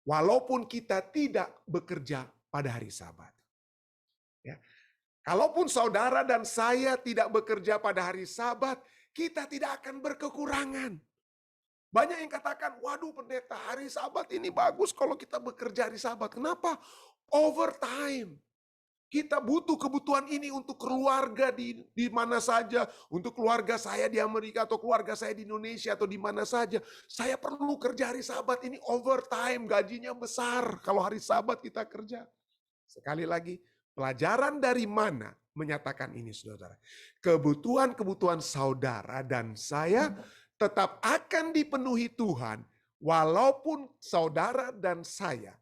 walaupun kita tidak bekerja pada hari Sabat. Ya. Kalaupun saudara dan saya tidak bekerja pada hari Sabat, kita tidak akan berkekurangan. Banyak yang katakan, waduh pendeta, hari Sabat ini bagus kalau kita bekerja hari Sabat. Kenapa? Overtime. Kita butuh kebutuhan ini untuk keluarga di mana saja. Untuk keluarga saya di Amerika atau keluarga saya di Indonesia atau di mana saja. Saya perlu kerja hari Sabat ini overtime, gajinya besar kalau hari Sabat kita kerja. Sekali lagi, pelajaran dari mana menyatakan ini saudara? Kebutuhan-kebutuhan saudara dan saya tetap akan dipenuhi Tuhan walaupun saudara dan saya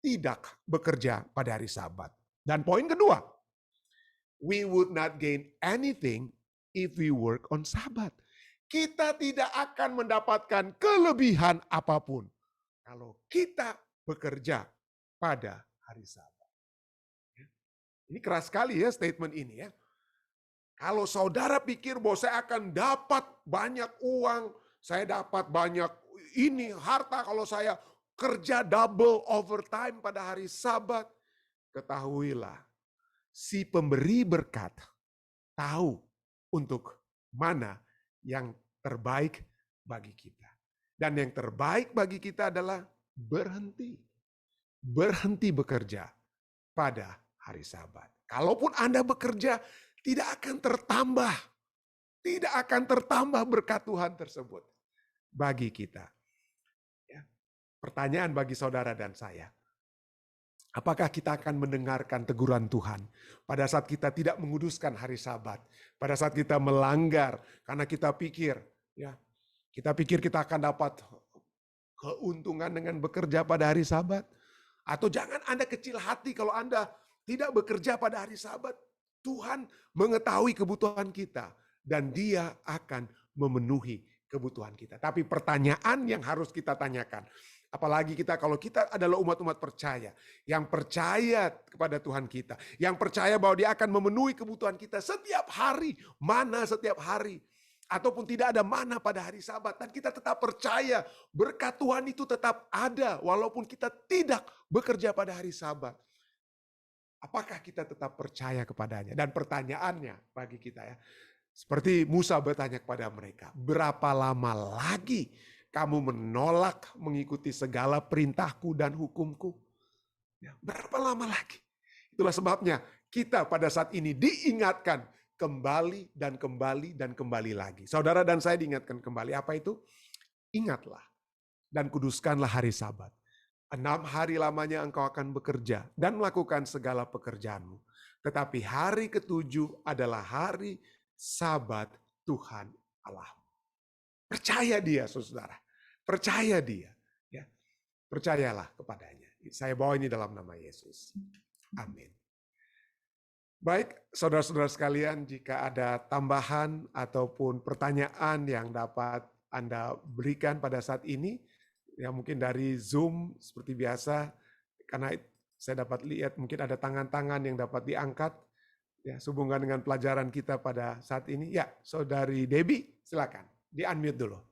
tidak bekerja pada hari Sabat. Dan poin kedua, we would not gain anything if we work on Sabat. Kita tidak akan mendapatkan kelebihan apapun kalau kita bekerja pada hari Sabat. Ini keras sekali ya statement ini ya. Kalau saudara pikir bahwa saya akan dapat banyak uang, saya dapat banyak ini harta kalau saya kerja double overtime pada hari Sabat, ketahuilah si pemberi berkat tahu untuk mana yang terbaik bagi kita. Dan yang terbaik bagi kita adalah berhenti. Berhenti bekerja pada hari Sabat. Kalaupun Anda bekerja, tidak akan tertambah. Tidak akan tertambah berkat Tuhan tersebut bagi kita. Ya. Pertanyaan bagi saudara dan saya. Apakah kita akan mendengarkan teguran Tuhan pada saat kita tidak menguduskan hari Sabat, pada saat kita melanggar karena kita pikir kita akan dapat keuntungan dengan bekerja pada hari Sabat? Atau jangan Anda kecil hati kalau Anda tidak bekerja pada hari Sabat. Tuhan mengetahui kebutuhan kita dan Dia akan memenuhi kebutuhan kita. Tapi pertanyaan yang harus kita tanyakan, apalagi kalau kita adalah umat-umat percaya, yang percaya kepada Tuhan kita, yang percaya bahwa Dia akan memenuhi kebutuhan kita setiap hari, mana setiap hari, ataupun tidak ada mana pada hari Sabat, dan kita tetap percaya berkat Tuhan itu tetap ada walaupun kita tidak bekerja pada hari Sabat. Apakah kita tetap percaya kepadanya? Dan pertanyaannya bagi kita ya, seperti Musa bertanya kepada mereka, berapa lama lagi kamu menolak mengikuti segala perintahku dan hukumku? Ya, berapa lama lagi? Itulah sebabnya kita pada saat ini diingatkan kembali dan kembali dan kembali lagi. Saudara dan saya diingatkan kembali, apa itu? Ingatlah dan kuduskanlah hari Sabat. 6 hari lamanya engkau akan bekerja dan melakukan segala pekerjaanmu. Tetapi hari ketujuh adalah hari Sabat Tuhan Allah. Percaya Dia, saudara. Percaya Dia. Ya. Percayalah kepadanya. Saya bawa ini dalam nama Yesus. Amin. Baik, saudara-saudara sekalian, jika ada tambahan ataupun pertanyaan yang dapat Anda berikan pada saat ini, ya mungkin dari Zoom seperti biasa, karena saya dapat lihat mungkin ada tangan-tangan yang dapat diangkat, ya sehubungan dengan pelajaran kita pada saat ini. Ya, Saudari Debbie, silakan di-unmute dulu.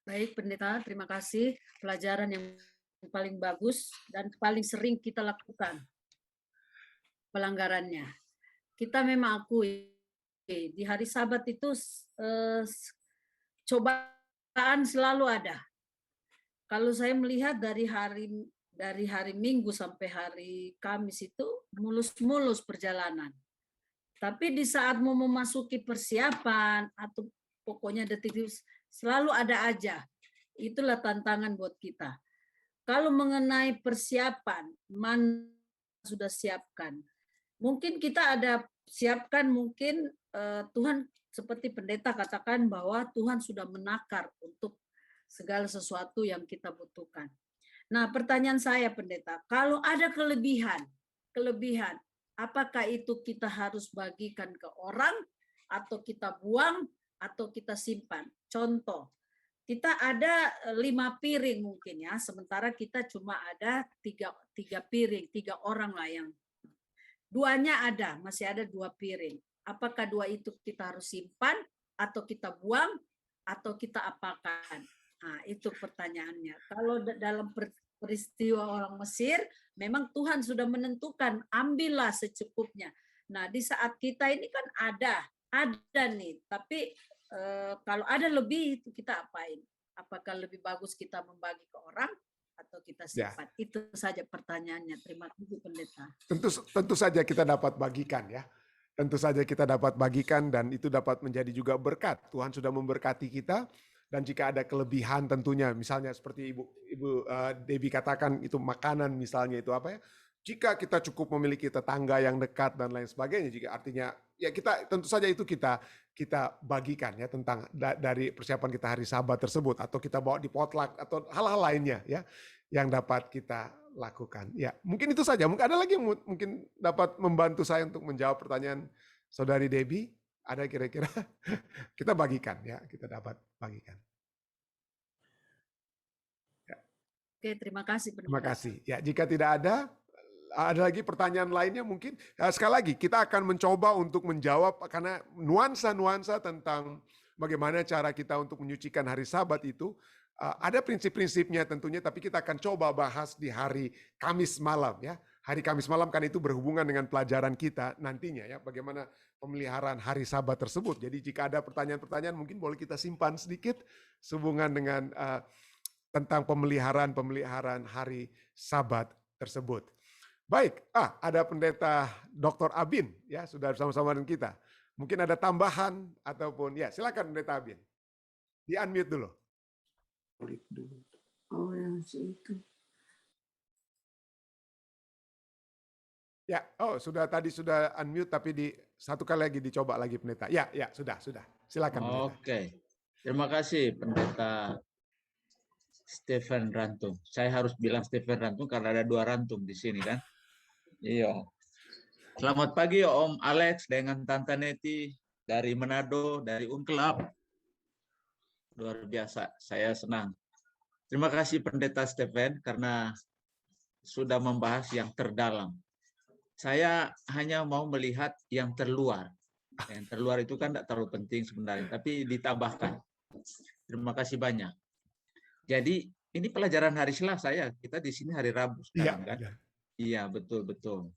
Baik, Pendeta, terima kasih. Pelajaran yang paling bagus dan paling sering kita lakukan pelanggarannya. Kita memang akui di hari Sabat itu cobaan selalu ada. Kalau saya melihat dari hari Minggu sampai hari Kamis itu mulus-mulus perjalanan. Tapi di saat mau memasuki persiapan atau pokoknya detik selalu ada aja. Itulah tantangan buat kita. Kalau mengenai persiapan, mana sudah siapkan. Mungkin kita ada siapkan, mungkin Tuhan seperti pendeta katakan bahwa Tuhan sudah menakar untuk segala sesuatu yang kita butuhkan. Nah, pertanyaan saya pendeta, kalau ada kelebihan, apakah itu kita harus bagikan ke orang atau kita buang atau kita simpan? Contoh, kita ada 5 piring mungkin ya, sementara kita cuma ada 3 piring, 3 orang lah yang 2-nya ada, masih ada 2 piring. Apakah 2 itu kita harus simpan atau kita buang atau kita apakan? Nah, itu pertanyaannya. Kalau dalam peristiwa orang Mesir, memang Tuhan sudah menentukan, ambillah secukupnya. Nah, di saat kita ini kan ada nih, tapi kalau ada lebih itu kita apain? Apakah lebih bagus kita membagi ke orang atau kita simpan? Ya. Itu saja pertanyaannya. Terima kasih pendeta. Tentu saja kita dapat bagikan ya. Tentu saja kita dapat bagikan dan itu dapat menjadi juga berkat. Tuhan sudah memberkati kita dan jika ada kelebihan tentunya, misalnya seperti Ibu Debbie katakan itu makanan misalnya itu apa ya? Jika kita cukup memiliki tetangga yang dekat dan lain sebagainya, jika artinya ya kita tentu saja itu kita bagikan ya tentang dari persiapan kita hari Sabat tersebut atau kita bawa di potluck atau hal-hal lainnya ya yang dapat kita lakukan. Ya, mungkin itu saja. Mungkin ada lagi yang mungkin dapat membantu saya untuk menjawab pertanyaan Saudari Debbie. Ada kira-kira kita bagikan ya, kita dapat bagikan. Ya. Oke, terima kasih. Terima kasih. Ya, jika tidak ada lagi pertanyaan lainnya mungkin. Sekali lagi kita akan mencoba untuk menjawab karena nuansa-nuansa tentang bagaimana cara kita untuk menyucikan hari Sabat itu ada prinsip-prinsipnya tentunya, tapi kita akan coba bahas di hari Kamis malam ya. Hari Kamis malam kan itu berhubungan dengan pelajaran kita nantinya ya, bagaimana pemeliharaan hari Sabat tersebut. Jadi jika ada pertanyaan-pertanyaan mungkin boleh kita simpan sedikit sehubungan dengan tentang pemeliharaan hari Sabat tersebut. Baik, ada pendeta Dr. Abin ya sudah bersama-sama dengan kita. Mungkin ada tambahan ataupun ya silakan pendeta Abin. Di unmute dulu. Oh yang itu. Ya, sudah unmute tapi di satu kali lagi dicoba lagi pendeta. Ya, sudah. Silakan pendeta. Oke. Terima kasih pendeta Stephen Rantung. Saya harus bilang Stephen Rantung karena ada 2 Rantung di sini kan. Iya. Selamat pagi Om Alex dengan Tante Neti dari Manado, dari Unclub. Luar biasa, saya senang. Terima kasih pendeta Stephen karena sudah membahas yang terdalam. Saya hanya mau melihat yang terluar. Yang terluar itu kan tidak terlalu penting sebenarnya, tapi ditambahkan. Terima kasih banyak. Jadi ini pelajaran hari Selasa ya, kita di sini hari Rabu sekarang kan? Iya, betul.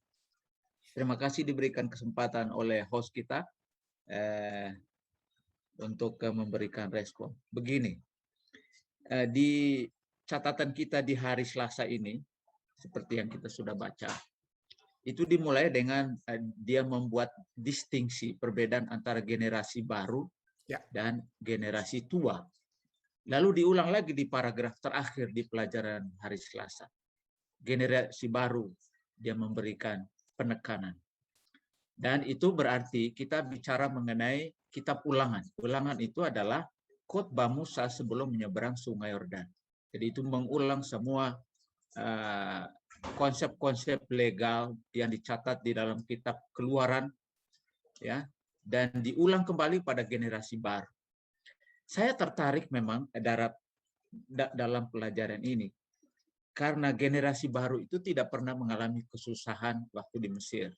Terima kasih diberikan kesempatan oleh host kita untuk memberikan respon. Begini, di catatan kita di hari Selasa ini, seperti yang kita sudah baca, itu dimulai dengan dia membuat distingsi perbedaan antara generasi baru dan generasi tua. Lalu diulang lagi di paragraf terakhir di pelajaran hari Selasa. Generasi baru dia memberikan penekanan. Dan itu berarti kita bicara mengenai kitab Ulangan. Ulangan itu adalah khotbah Musa sebelum menyeberang Sungai Yordan. Jadi itu mengulang semua konsep-konsep legal yang dicatat di dalam kitab Keluaran ya, dan diulang kembali pada generasi baru. Saya tertarik memang dalam pelajaran ini karena generasi baru itu tidak pernah mengalami kesusahan waktu di Mesir.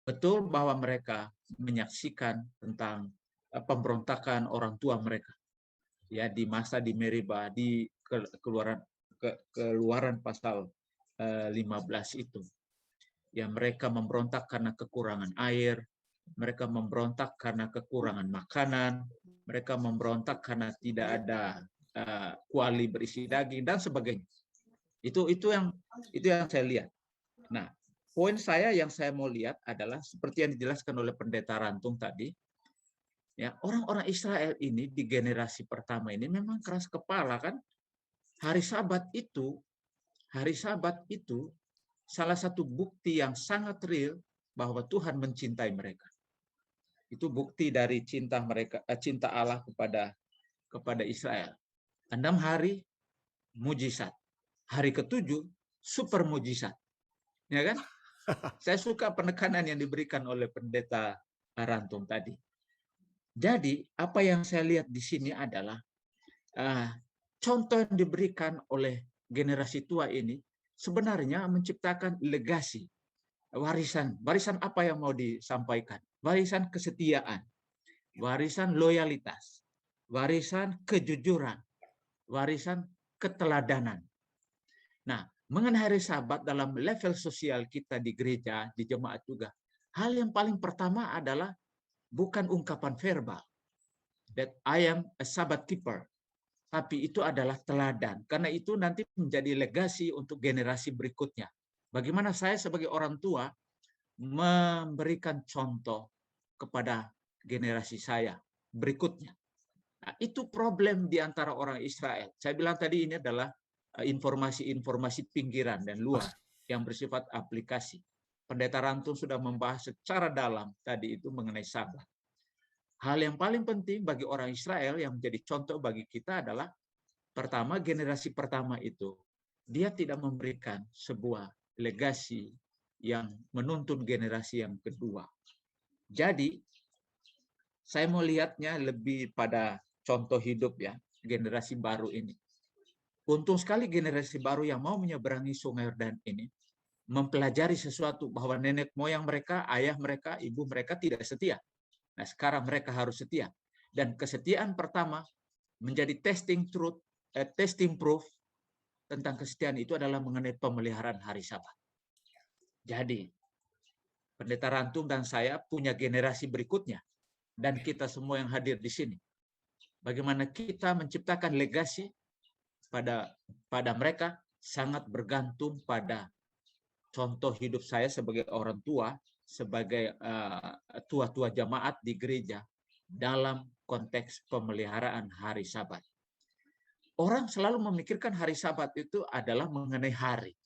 Betul bahwa mereka menyaksikan tentang pemberontakan orang tua mereka. ya di masa di Meriba di keluaran pasal 15 itu. Ya mereka memberontak karena kekurangan air, mereka memberontak karena kekurangan makanan, mereka memberontak karena tidak ada kuali berisi daging dan sebagainya. Itu yang saya lihat. Nah, poin saya yang saya mau lihat adalah seperti yang dijelaskan oleh Pendeta Rantung tadi. Ya, orang-orang Israel ini di generasi pertama ini memang keras kepala kan. Hari Sabat itu salah satu bukti yang sangat real bahwa Tuhan mencintai mereka. Itu bukti dari cinta Allah kepada Israel. 6 hari mujizat. Hari ke-7 super mujizat. Ya kan? Saya suka penekanan yang diberikan oleh Pendeta Rantung tadi. Jadi, apa yang saya lihat di sini adalah contoh yang diberikan oleh generasi tua ini sebenarnya menciptakan legasi, warisan. Warisan apa yang mau disampaikan? Warisan kesetiaan, warisan loyalitas, warisan kejujuran, warisan keteladanan. Nah, mengenai hari Sabat dalam level sosial kita di gereja, di jemaat juga, hal yang paling pertama adalah bukan ungkapan verbal, that I am a Sabbath keeper, tapi itu adalah teladan, karena itu nanti menjadi legasi untuk generasi berikutnya. Bagaimana saya sebagai orang tua memberikan contoh kepada generasi saya berikutnya. Nah, itu problem di antara orang Israel. Saya bilang tadi ini adalah informasi-informasi pinggiran dan luar yang bersifat aplikasi. Pendeta Rantung sudah membahas secara dalam tadi itu mengenai Sabat. Hal yang paling penting bagi orang Israel yang menjadi contoh bagi kita adalah pertama, generasi pertama itu dia tidak memberikan sebuah legasi yang menuntun generasi yang kedua. Jadi saya mau lihatnya lebih pada contoh hidup ya, generasi baru ini. Untung sekali generasi baru yang mau menyeberangi Sungai Yordan ini mempelajari sesuatu bahwa nenek moyang mereka, ayah mereka, ibu mereka tidak setia. Nah, sekarang mereka harus setia. Dan kesetiaan pertama menjadi testing proof tentang kesetiaan itu adalah mengenai pemeliharaan hari Sabat. Jadi, Pendeta Rantung dan saya punya generasi berikutnya dan kita semua yang hadir di sini. Bagaimana kita menciptakan legasi pada mereka sangat bergantung pada contoh hidup saya sebagai orang tua, sebagai tua-tua jemaat di gereja dalam konteks pemeliharaan hari Sabat. Orang selalu memikirkan hari Sabat itu adalah mengenai hari.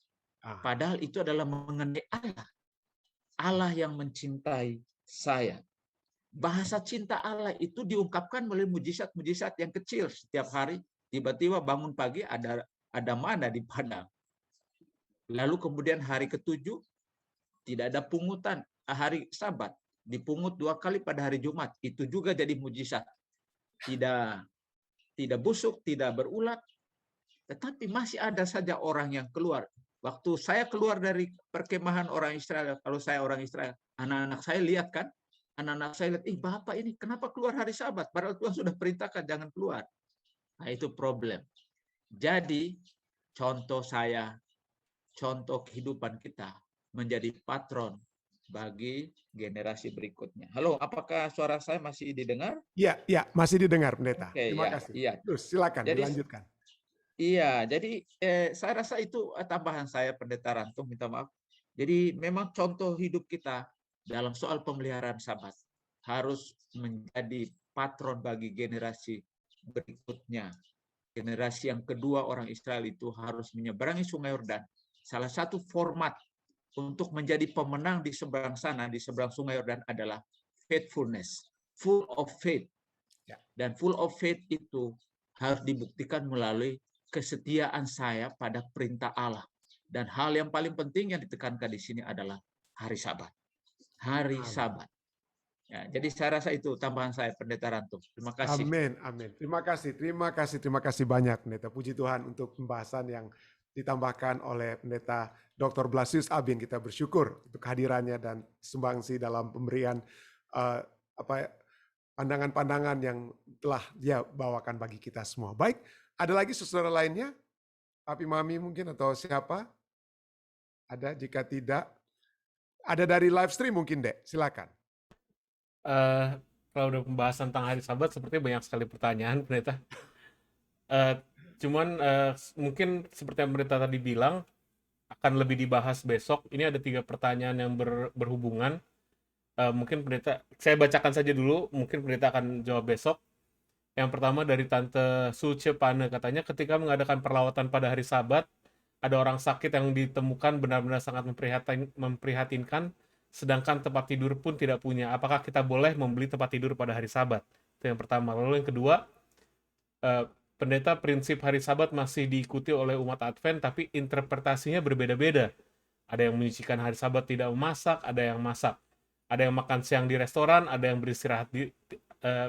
Padahal itu adalah mengenai Allah. Allah yang mencintai saya. Bahasa cinta Allah itu diungkapkan melalui mujizat-mujizat yang kecil setiap hari. Tiba-tiba bangun pagi ada mana di padang. Lalu kemudian hari ke-7 tidak ada pungutan. Hari Sabat dipungut 2 kali pada hari Jumat. Itu juga jadi mujizat. Tidak busuk, tidak berulat. Tetapi masih ada saja orang yang keluar. Waktu saya keluar dari perkemahan orang Israel, kalau saya orang Israel, anak-anak saya lihat kan, anak-anak saya lihat, Bapak ini kenapa keluar hari Sabat? Padahal Tuhan sudah perintahkan jangan keluar. Nah, itu problem. Jadi, contoh kehidupan kita menjadi patron bagi generasi berikutnya. Halo, apakah suara saya masih didengar? Iya, masih didengar, Pendeta. Oke, Terima ya, kasih. iya. Terus silakan dilanjutkan. Iya, jadi saya rasa itu tambahan saya, Pendeta Rantung, minta maaf. Jadi memang contoh hidup kita dalam soal pemeliharaan Sabat harus menjadi patron bagi generasi berikutnya. Generasi yang kedua orang Israel itu harus menyeberangi Sungai Yordan. Salah satu format untuk menjadi pemenang di seberang sana, di seberang Sungai Yordan adalah faithfulness, full of faith. Dan full of faith itu harus dibuktikan melalui kesetiaan saya pada perintah Allah. Dan hal yang paling penting yang ditekankan di sini adalah hari Sabat. Hari Sabat. Ya, jadi saya rasa itu tambahan saya, Pendeta Rantung. Terima kasih. Amin. Terima kasih banyak, Pendeta. Puji Tuhan untuk pembahasan yang ditambahkan oleh Pendeta Dr. Blasius Abin. Kita bersyukur untuk kehadirannya dan sumbangsi dalam pemberian pandangan-pandangan yang telah Dia bawakan bagi kita semua. Baik, ada lagi saudara lainnya? Papi Mami mungkin atau siapa? Ada, jika tidak, ada dari live stream mungkin, Dek. Silakan. Kalau udah pembahasan tentang hari Sabat, sepertinya banyak sekali pertanyaan, Pendeta. Cuman mungkin seperti yang Pendeta tadi bilang, akan lebih dibahas besok. Ini ada 3 pertanyaan yang berhubungan. Mungkin Pendeta, saya bacakan saja dulu, mungkin Pendeta akan jawab besok. Yang pertama dari Tante Sucepane, katanya ketika mengadakan perlawatan pada hari Sabat, ada orang sakit yang ditemukan benar-benar sangat memprihatinkan, sedangkan tempat tidur pun tidak punya. Apakah kita boleh membeli tempat tidur pada hari Sabat? Itu yang pertama. Lalu yang kedua, Pendeta, prinsip hari Sabat masih diikuti oleh umat Advent, tapi interpretasinya berbeda-beda. Ada yang menyucikan hari Sabat tidak memasak, ada yang masak. Ada yang makan siang di restoran, ada yang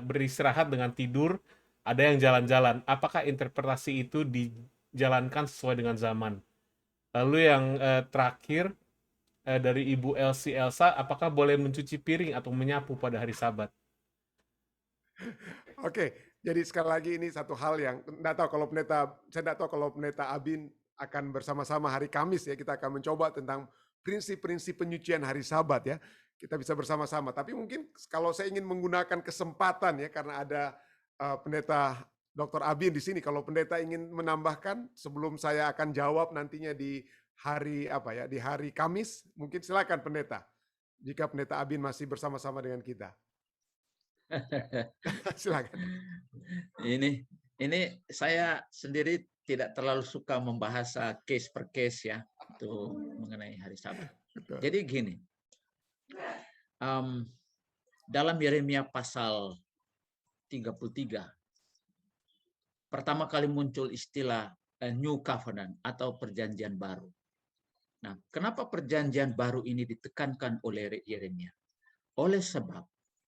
beristirahat dengan tidur, ada yang jalan-jalan. Apakah interpretasi itu dijalankan sesuai dengan zaman? Lalu yang terakhir dari Ibu Elsa, apakah boleh mencuci piring atau menyapu pada hari Sabat? Oke, jadi sekali lagi ini satu hal yang saya tidak tahu kalau Pendeta Abin akan bersama-sama hari Kamis ya, kita akan mencoba tentang prinsip-prinsip penyucian hari Sabat ya. Kita bisa bersama-sama, tapi mungkin kalau saya ingin menggunakan kesempatan ya, karena ada Pendeta Dr. Abin di sini, kalau Pendeta ingin menambahkan sebelum saya akan jawab nantinya di hari di hari Kamis, mungkin silakan Pendeta. Jika Pendeta Abin masih bersama-sama dengan kita. Silakan. Ini saya sendiri tidak terlalu suka membahas case per case ya, itu mengenai hari Sabat. Betul. Jadi gini, dalam Yeremia pasal 33, pertama kali muncul istilah New Covenant atau perjanjian baru. Nah, kenapa perjanjian baru ini ditekankan oleh Yeremia? Oleh sebab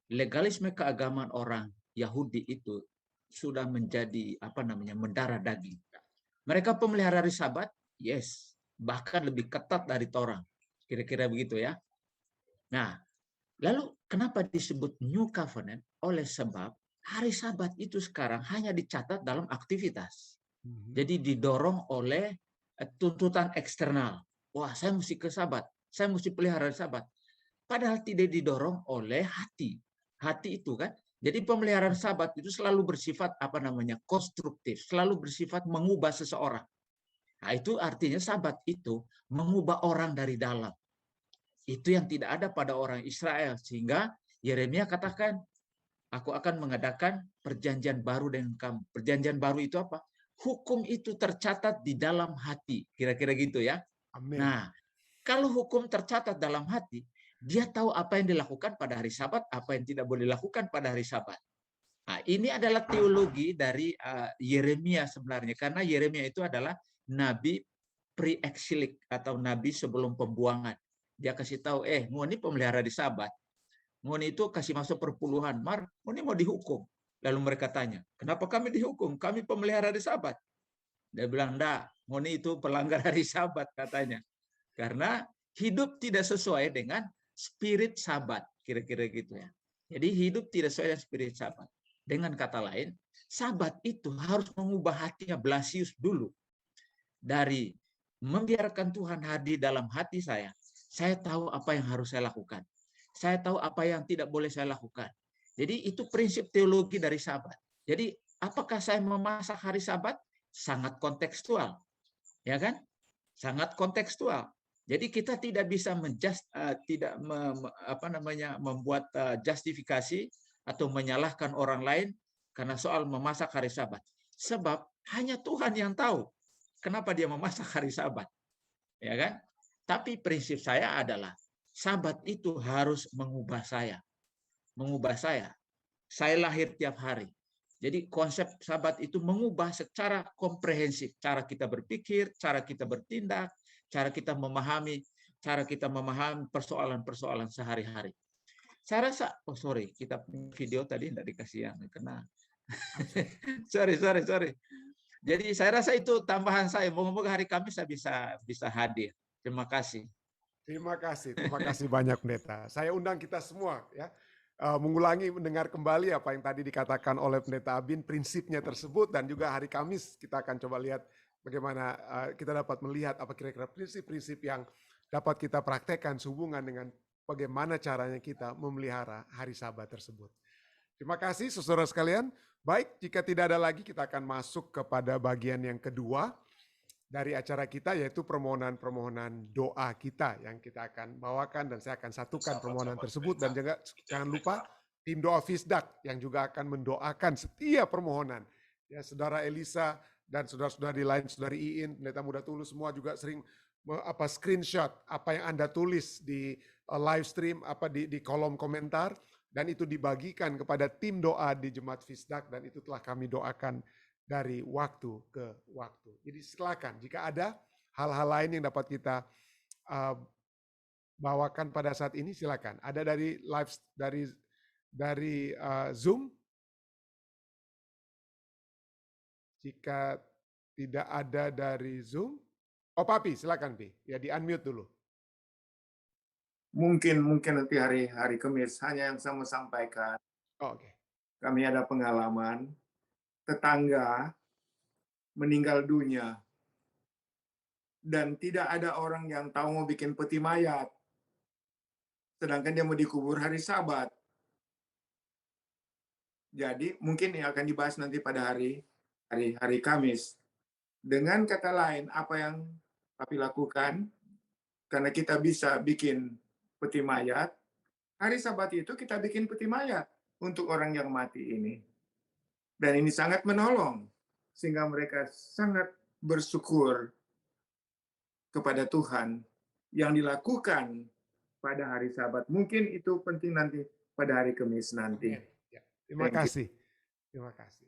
legalisme keagamaan orang Yahudi itu sudah menjadi mendarah daging. Mereka pemelihara hari Sabat, yes, bahkan lebih ketat dari Torah. Kira-kira begitu ya. Nah, lalu kenapa disebut New Covenant? Oleh sebab hari Sabat itu sekarang hanya dicatat dalam aktivitas. Jadi didorong oleh tuntutan eksternal. Wah, saya mesti ke Sabat, saya mesti pelihara hari Sabat. Padahal tidak didorong oleh hati. Hati itu kan, jadi pemeliharaan Sabat itu selalu bersifat konstruktif, selalu bersifat mengubah seseorang. Nah, itu artinya Sabat itu mengubah orang dari dalam. Itu yang tidak ada pada orang Israel, sehingga Yeremia katakan, aku akan mengadakan perjanjian baru dengan kamu. Perjanjian baru itu apa? Hukum itu tercatat di dalam hati. Kira-kira gitu ya. Amin. Nah, kalau hukum tercatat dalam hati, dia tahu apa yang dilakukan pada hari Sabat, apa yang tidak boleh dilakukan pada hari Sabat. Nah, ini adalah teologi dari Yeremia sebenarnya, karena Yeremia itu adalah nabi pre-exilik atau nabi sebelum pembuangan. Dia kasih tahu, ngoni pemelihara di Sabat, ngoni itu kasih masuk perpuluhan, ngoni mau dihukum. Lalu mereka tanya, kenapa kami dihukum? Kami pemelihara di Sabat. Dia bilang, enggak, ngoni itu pelanggar hari Sabat katanya. Karena hidup tidak sesuai dengan spirit Sabat, kira-kira gitu ya. Jadi hidup tidak sesuai dengan spirit Sabat. Dengan kata lain, Sabat itu harus mengubah hatinya Blasius dulu. Dari membiarkan Tuhan hadir dalam hati saya tahu apa yang harus saya lakukan. Saya tahu apa yang tidak boleh saya lakukan. Jadi itu prinsip teologi dari Sabat. Jadi apakah saya memasak hari Sabat? Sangat kontekstual. Ya kan? Sangat kontekstual. Jadi kita tidak bisa membuat justifikasi atau menyalahkan orang lain karena soal memasak hari Sabat. Sebab hanya Tuhan yang tahu kenapa dia memasak hari Sabat. Ya kan? Tapi prinsip saya adalah Sabat itu harus mengubah saya. Mengubah saya. Saya lahir tiap hari. Jadi konsep Sabat itu mengubah secara komprehensif cara kita berpikir, cara kita bertindak, cara kita memahami persoalan-persoalan sehari-hari. Saya rasa, kita video tadi tidak dikasih yang kena. sorry. Jadi saya rasa itu tambahan saya. Moga-moga hari Kamis saya bisa hadir. Terima kasih. Terima kasih banyak Pendeta. Saya undang kita semua ya. mengulangi, mendengar kembali apa yang tadi dikatakan oleh Pendeta Abin, prinsipnya tersebut, dan juga hari Kamis kita akan coba lihat bagaimana kita dapat melihat apa kira-kira prinsip-prinsip yang dapat kita praktekkan sehubungan dengan bagaimana caranya kita memelihara hari Sabat tersebut. Terima kasih saudara sekalian. Baik, jika tidak ada lagi kita akan masuk kepada bagian yang kedua dari acara kita, yaitu permohonan-permohonan doa kita yang kita akan bawakan, dan saya akan satukan permohonan tersebut, dan juga jangan lupa tim doa Fisdak yang juga akan mendoakan setiap permohonan. Ya, saudara Elisa dan saudara-saudari lain, saudari Iin, Pendeta Muda Tulus, semua juga sering screenshot apa yang Anda tulis di live stream, di kolom komentar, dan itu dibagikan kepada tim doa di Jemaat Fisdak, dan itu telah kami doakan dari waktu ke waktu. Jadi silakan jika ada hal-hal lain yang dapat kita bawakan pada saat ini, silakan. Ada dari live dari Zoom? Jika tidak ada dari Zoom, oh Papi, silakan Pi. Ya, di unmute dulu. Mungkin nanti hari Kamis, hanya yang saya mau sampaikan. Oh, oke. Kami ada pengalaman tetangga meninggal dunia dan tidak ada orang yang tahu mau bikin peti mayat, sedangkan dia mau dikubur hari Sabat. Jadi mungkin yang akan dibahas nanti pada hari Kamis. Dengan kata lain, apa yang Papi lakukan, karena kita bisa bikin peti mayat, hari Sabat itu kita bikin peti mayat untuk orang yang mati ini. Dan ini sangat menolong, sehingga mereka sangat bersyukur kepada Tuhan yang dilakukan pada hari Sabat. Mungkin itu penting nanti pada hari Kamis nanti. Ya, terima kasih. Terima kasih.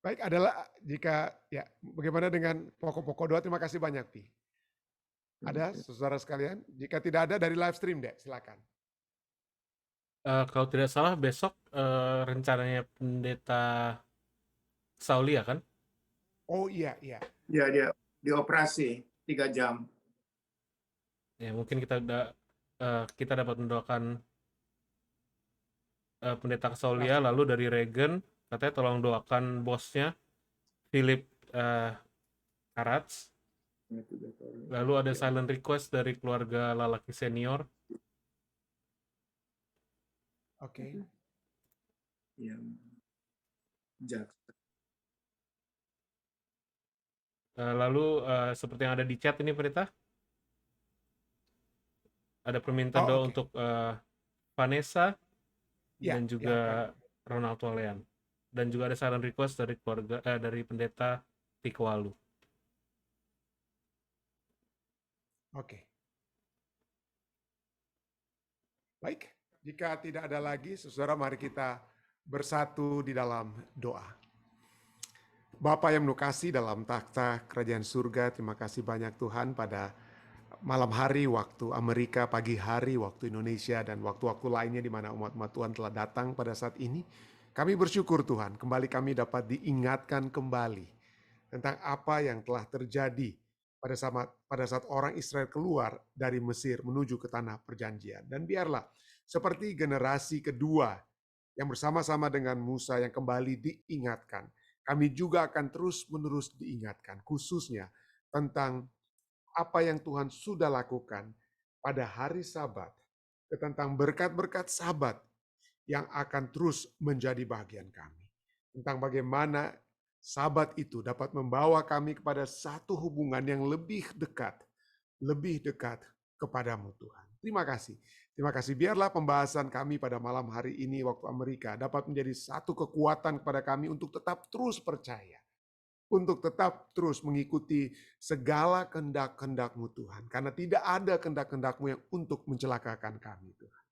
Baik, adalah jika ya bagaimana dengan pokok-pokok doa, terima kasih banyak Pi. Ada saudara sekalian? Jika tidak ada dari live stream deh, silakan. Kalau tidak salah besok rencananya Pendeta Saulia kan? Oh iya. Ya, dia dioperasi 3 jam. Ya mungkin kita dapat mendoakan Pendeta Saulia, lalu dari Regen katanya tolong doakan bosnya Philip Karats. Lalu ada silent request dari keluarga Lalaki Senior. Oke. Yang jaksa. Lalu seperti yang ada di chat ini Pendeta, ada permintaan doa untuk Vanessa dan juga Ronald Walean, dan juga ada silent request dari keluarga dari Pendeta Tikwalu. Oke. Baik, jika tidak ada lagi, saudara, mari kita bersatu di dalam doa. Bapa yang menukasi dalam takhta kerajaan surga, terima kasih banyak Tuhan pada malam hari waktu Amerika, pagi hari waktu Indonesia, dan waktu-waktu lainnya di mana umat-umat Tuhan telah datang pada saat ini. Kami bersyukur Tuhan, kembali kami dapat diingatkan kembali tentang apa yang telah terjadi pada saat orang Israel keluar dari Mesir menuju ke tanah perjanjian. Dan biarlah seperti generasi kedua yang bersama-sama dengan Musa yang kembali diingatkan, kami juga akan terus-menerus diingatkan, khususnya tentang apa yang Tuhan sudah lakukan pada hari Sabat, tentang berkat-berkat Sabat yang akan terus menjadi bagian kami. Tentang bagaimana Sabat itu dapat membawa kami kepada satu hubungan yang lebih dekat kepadamu Tuhan. Terima kasih. Terima kasih. Biarlah pembahasan kami pada malam hari ini waktu Amerika dapat menjadi satu kekuatan kepada kami untuk tetap terus percaya, untuk tetap terus mengikuti segala kehendak-kehendak-Mu Tuhan. Karena tidak ada kehendak-kehendak-Mu yang untuk mencelakakan kami Tuhan.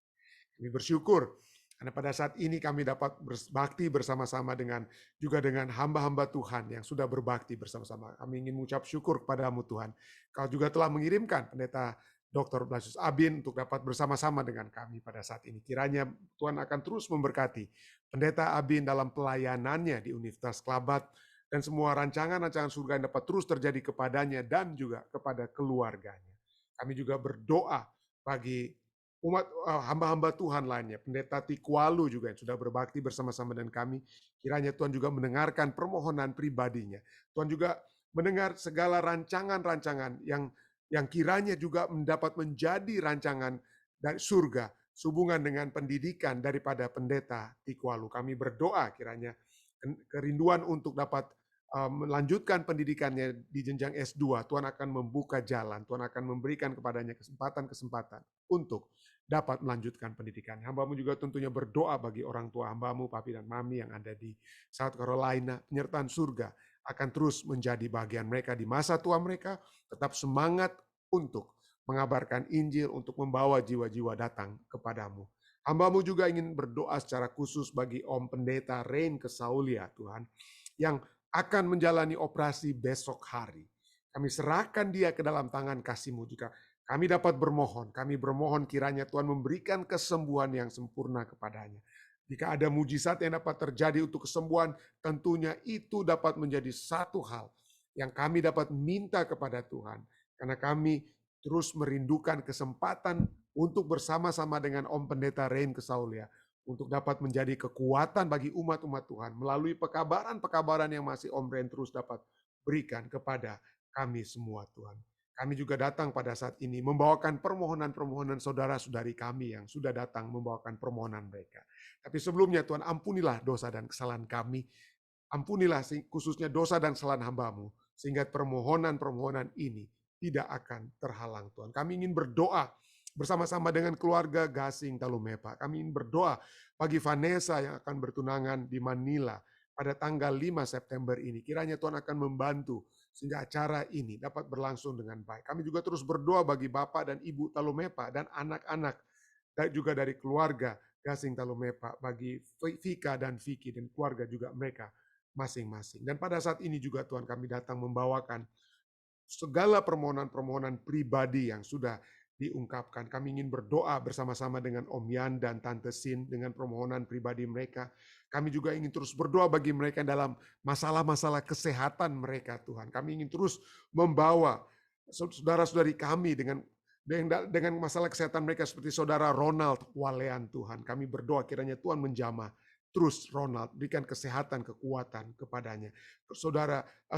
Kami bersyukur karena pada saat ini kami dapat berbakti bersama-sama dengan hamba-hamba Tuhan yang sudah berbakti bersama-sama. Kami ingin mengucap syukur kepadamu Tuhan. Kau juga telah mengirimkan Pendeta Dr. Blasius Abin untuk dapat bersama-sama dengan kami pada saat ini. Kiranya Tuhan akan terus memberkati Pendeta Abin dalam pelayanannya di Universitas Kelabat dan semua rancangan-rancangan surga yang dapat terus terjadi kepadanya dan juga kepada keluarganya. Kami juga berdoa bagi umat hamba-hamba Tuhan lainnya, Pendeta Tikwalu juga yang sudah berbakti bersama-sama dengan kami, kiranya Tuhan juga mendengarkan permohonan pribadinya. Tuhan juga mendengar segala rancangan-rancangan yang kiranya juga mendapat menjadi rancangan dari surga sehubungan dengan pendidikan daripada Pendeta Tikwalu. Kami berdoa kiranya kerinduan untuk dapat melanjutkan pendidikannya di jenjang S2, Tuhan akan membuka jalan, Tuhan akan memberikan kepadanya kesempatan-kesempatan untuk dapat melanjutkan pendidikan. Hambamu juga tentunya berdoa bagi orang tua hambamu, papi dan mami yang ada di South Carolina. Penyertaan surga akan terus menjadi bagian mereka di masa tua mereka, tetap semangat untuk mengabarkan Injil, untuk membawa jiwa-jiwa datang kepadamu. Hambamu juga ingin berdoa secara khusus bagi Om Pendeta Rain Kesaulia, Tuhan, yang akan menjalani operasi besok hari. Kami serahkan dia ke dalam tangan kasih-Mu. Jika kami dapat bermohon, kami bermohon kiranya Tuhan memberikan kesembuhan yang sempurna kepadanya. Jika ada mujizat yang dapat terjadi untuk kesembuhan, tentunya itu dapat menjadi satu hal yang kami dapat minta kepada Tuhan. Karena kami terus merindukan kesempatan untuk bersama-sama dengan Om Pendeta Rain Kesaulia untuk dapat menjadi kekuatan bagi umat-umat Tuhan melalui pekabaran-pekabaran yang masih Om Ren terus dapat berikan kepada kami semua, Tuhan. Kami juga datang pada saat ini membawakan permohonan-permohonan saudara-saudari kami yang sudah datang membawakan permohonan mereka. Tapi sebelumnya Tuhan, ampunilah dosa dan kesalahan kami. Ampunilah khususnya dosa dan kesalahan hamba-Mu, sehingga permohonan-permohonan ini tidak akan terhalang, Tuhan. Kami ingin berdoa bersama-sama dengan keluarga Gasing Talumepa. Kami ingin berdoa bagi Vanessa yang akan bertunangan di Manila pada tanggal 5 September ini. Kiranya Tuhan akan membantu sehingga acara ini dapat berlangsung dengan baik. Kami juga terus berdoa bagi Bapak dan Ibu Talumepa dan anak-anak dan juga dari keluarga Gasing Talumepa, bagi Vika dan Vicky dan keluarga juga mereka masing-masing. Dan pada saat ini juga Tuhan, kami datang membawakan segala permohonan-permohonan pribadi yang sudah diungkapkan. Kami ingin berdoa bersama-sama dengan Om Yan dan Tante Sin dengan permohonan pribadi mereka. Kami juga ingin terus berdoa bagi mereka dalam masalah-masalah kesehatan mereka, Tuhan. Kami ingin terus membawa saudara-saudari kami dengan masalah kesehatan mereka seperti saudara Ronald Walean, Tuhan. Kami berdoa kiranya Tuhan menjamah terus Ronald, berikan kesehatan, kekuatan kepadanya.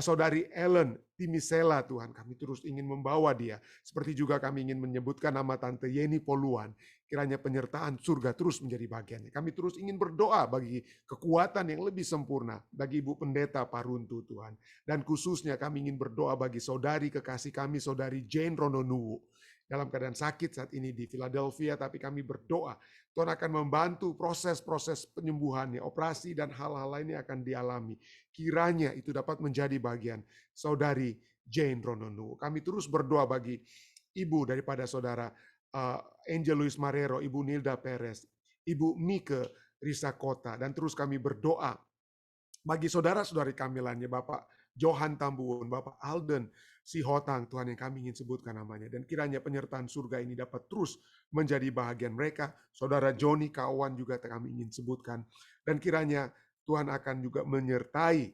Saudari Ellen Timisela, Tuhan, kami terus ingin membawa dia. Seperti juga kami ingin menyebutkan nama Tante Yeni Poluan. Kiranya penyertaan surga terus menjadi bagiannya. Kami terus ingin berdoa bagi kekuatan yang lebih sempurna bagi Ibu Pendeta Paruntu, Tuhan. Dan khususnya kami ingin berdoa bagi saudari kekasih kami, saudari Jane Rononuwu, dalam keadaan sakit saat ini di Philadelphia, tapi kami berdoa Tuhan akan membantu proses-proses penyembuhannya, operasi dan hal-hal lainnya akan dialami. Kiranya itu dapat menjadi bagian saudari Jane Rononuwu. Kami terus berdoa bagi ibu daripada saudara Angel Luis Marrero, Ibu Nilda Perez, Ibu Mike Risa Kota, dan terus kami berdoa bagi saudara-saudari kami lainnya, Bapak Johan Tambuun, Bapak Alden Sihotang, Tuhan, yang kami ingin sebutkan namanya. Dan kiranya penyertaan surga ini dapat terus menjadi bahagian mereka. Saudara Joni Kawan juga kami ingin sebutkan. Dan kiranya Tuhan akan juga menyertai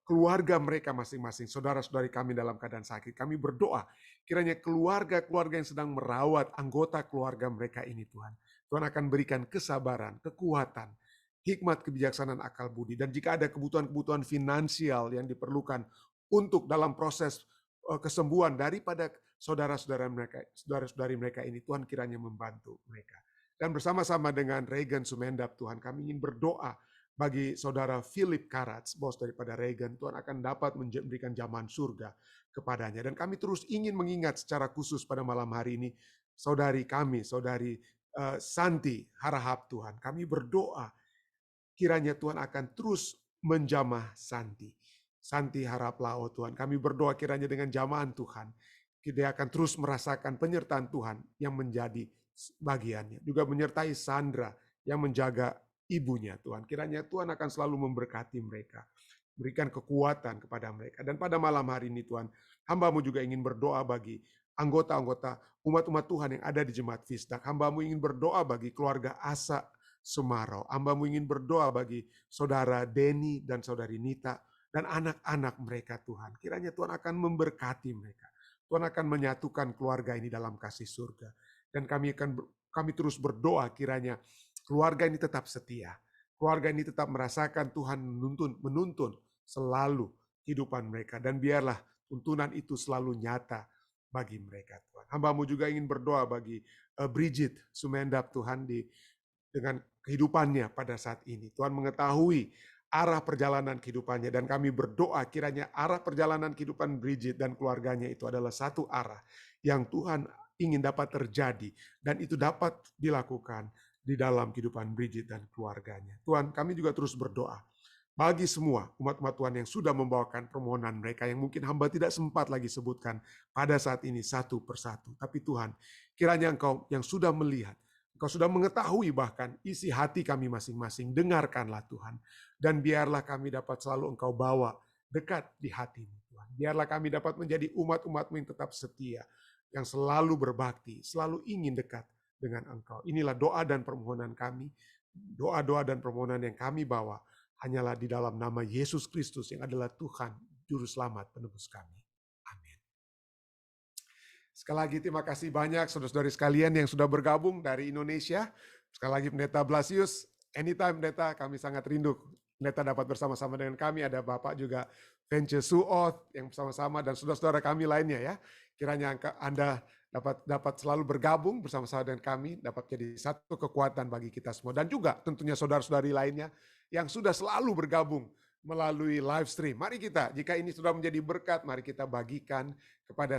keluarga mereka masing-masing, saudara-saudari kami dalam keadaan sakit. Kami berdoa, kiranya keluarga-keluarga yang sedang merawat anggota keluarga mereka ini, Tuhan. Tuhan akan berikan kesabaran, kekuatan, hikmat, kebijaksanaan, akal budi. Dan jika ada kebutuhan-kebutuhan finansial yang diperlukan untuk dalam proses kesembuhan daripada saudara-saudari mereka ini, Tuhan kiranya membantu mereka. Dan bersama-sama dengan Regan Sumendap, Tuhan, kami ingin berdoa bagi saudara Philip Karats, bos daripada Regan. Tuhan akan dapat memberikan jaman surga kepadanya. Dan kami terus ingin mengingat secara khusus pada malam hari ini saudari kami, saudari Santi Harahap, Tuhan. Kami berdoa kiranya Tuhan akan terus menjamah Santi Haraplah, oh Tuhan. Kami berdoa kiranya dengan jamahan Tuhan, dia akan terus merasakan penyertaan Tuhan yang menjadi bagiannya. Juga menyertai Sandra yang menjaga ibunya, Tuhan. Kiranya Tuhan akan selalu memberkati mereka, berikan kekuatan kepada mereka. Dan pada malam hari ini, Tuhan, hamba-Mu juga ingin berdoa bagi anggota-anggota umat-umat Tuhan yang ada di Jemaat Fisdak. Hamba-Mu ingin berdoa bagi keluarga Asa Sumarau. Hamba-Mu ingin berdoa bagi saudara Denny dan saudari Nita dan anak-anak mereka, Tuhan. Kiranya Tuhan akan memberkati mereka. Tuhan akan menyatukan keluarga ini dalam kasih surga. Dan kami terus berdoa kiranya keluarga ini tetap setia. Keluarga ini tetap merasakan Tuhan menuntun selalu kehidupan mereka. Dan biarlah tuntunan itu selalu nyata bagi mereka, Tuhan. Hamba-Mu juga ingin berdoa bagi Bridget Sumendap, Tuhan, dengan kehidupannya pada saat ini. Tuhan mengetahui arah perjalanan kehidupannya, dan kami berdoa kiranya arah perjalanan kehidupan Bridget dan keluarganya itu adalah satu arah yang Tuhan ingin dapat terjadi, dan itu dapat dilakukan di dalam kehidupan Bridget dan keluarganya. Tuhan, kami juga terus berdoa bagi semua umat-umat Tuhan yang sudah membawakan permohonan mereka yang mungkin hamba tidak sempat lagi sebutkan pada saat ini satu persatu. Tapi Tuhan, kiranya Engkau yang sudah melihat, Engkau sudah mengetahui bahkan isi hati kami masing-masing, dengarkanlah Tuhan. Dan biarlah kami dapat selalu Engkau bawa dekat di hati-Mu, Tuhan. Biarlah kami dapat menjadi umat-umat-Mu yang tetap setia, yang selalu berbakti, selalu ingin dekat dengan Engkau. Inilah doa dan permohonan kami, doa-doa dan permohonan yang kami bawa, hanyalah di dalam nama Yesus Kristus yang adalah Tuhan, Juru Selamat, Penebus kami. Amin. Sekali lagi terima kasih banyak saudara-saudari sekalian yang sudah bergabung dari Indonesia. Sekali lagi Pendeta Blasius, anytime Pendeta, kami sangat rindu Pendeta dapat bersama-sama dengan kami. Ada Bapak juga Vence Suoth yang bersama-sama, dan saudara-saudara kami lainnya ya. Kiranya Anda dapat selalu bergabung bersama-sama dengan kami, dapat jadi satu kekuatan bagi kita semua. Dan juga tentunya saudara-saudari lainnya yang sudah selalu bergabung melalui live stream. Mari kita, jika ini sudah menjadi berkat, mari kita bagikan kepada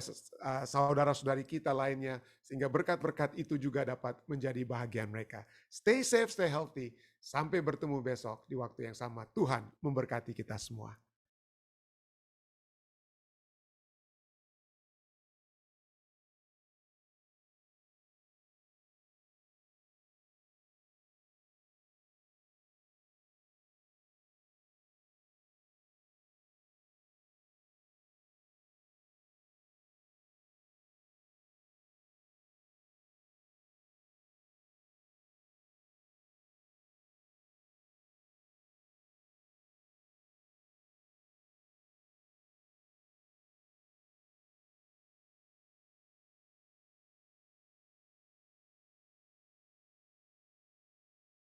saudara-saudari kita lainnya, sehingga berkat-berkat itu juga dapat menjadi bahagian mereka. Stay safe, stay healthy. Sampai bertemu besok di waktu yang sama. Tuhan memberkati kita semua.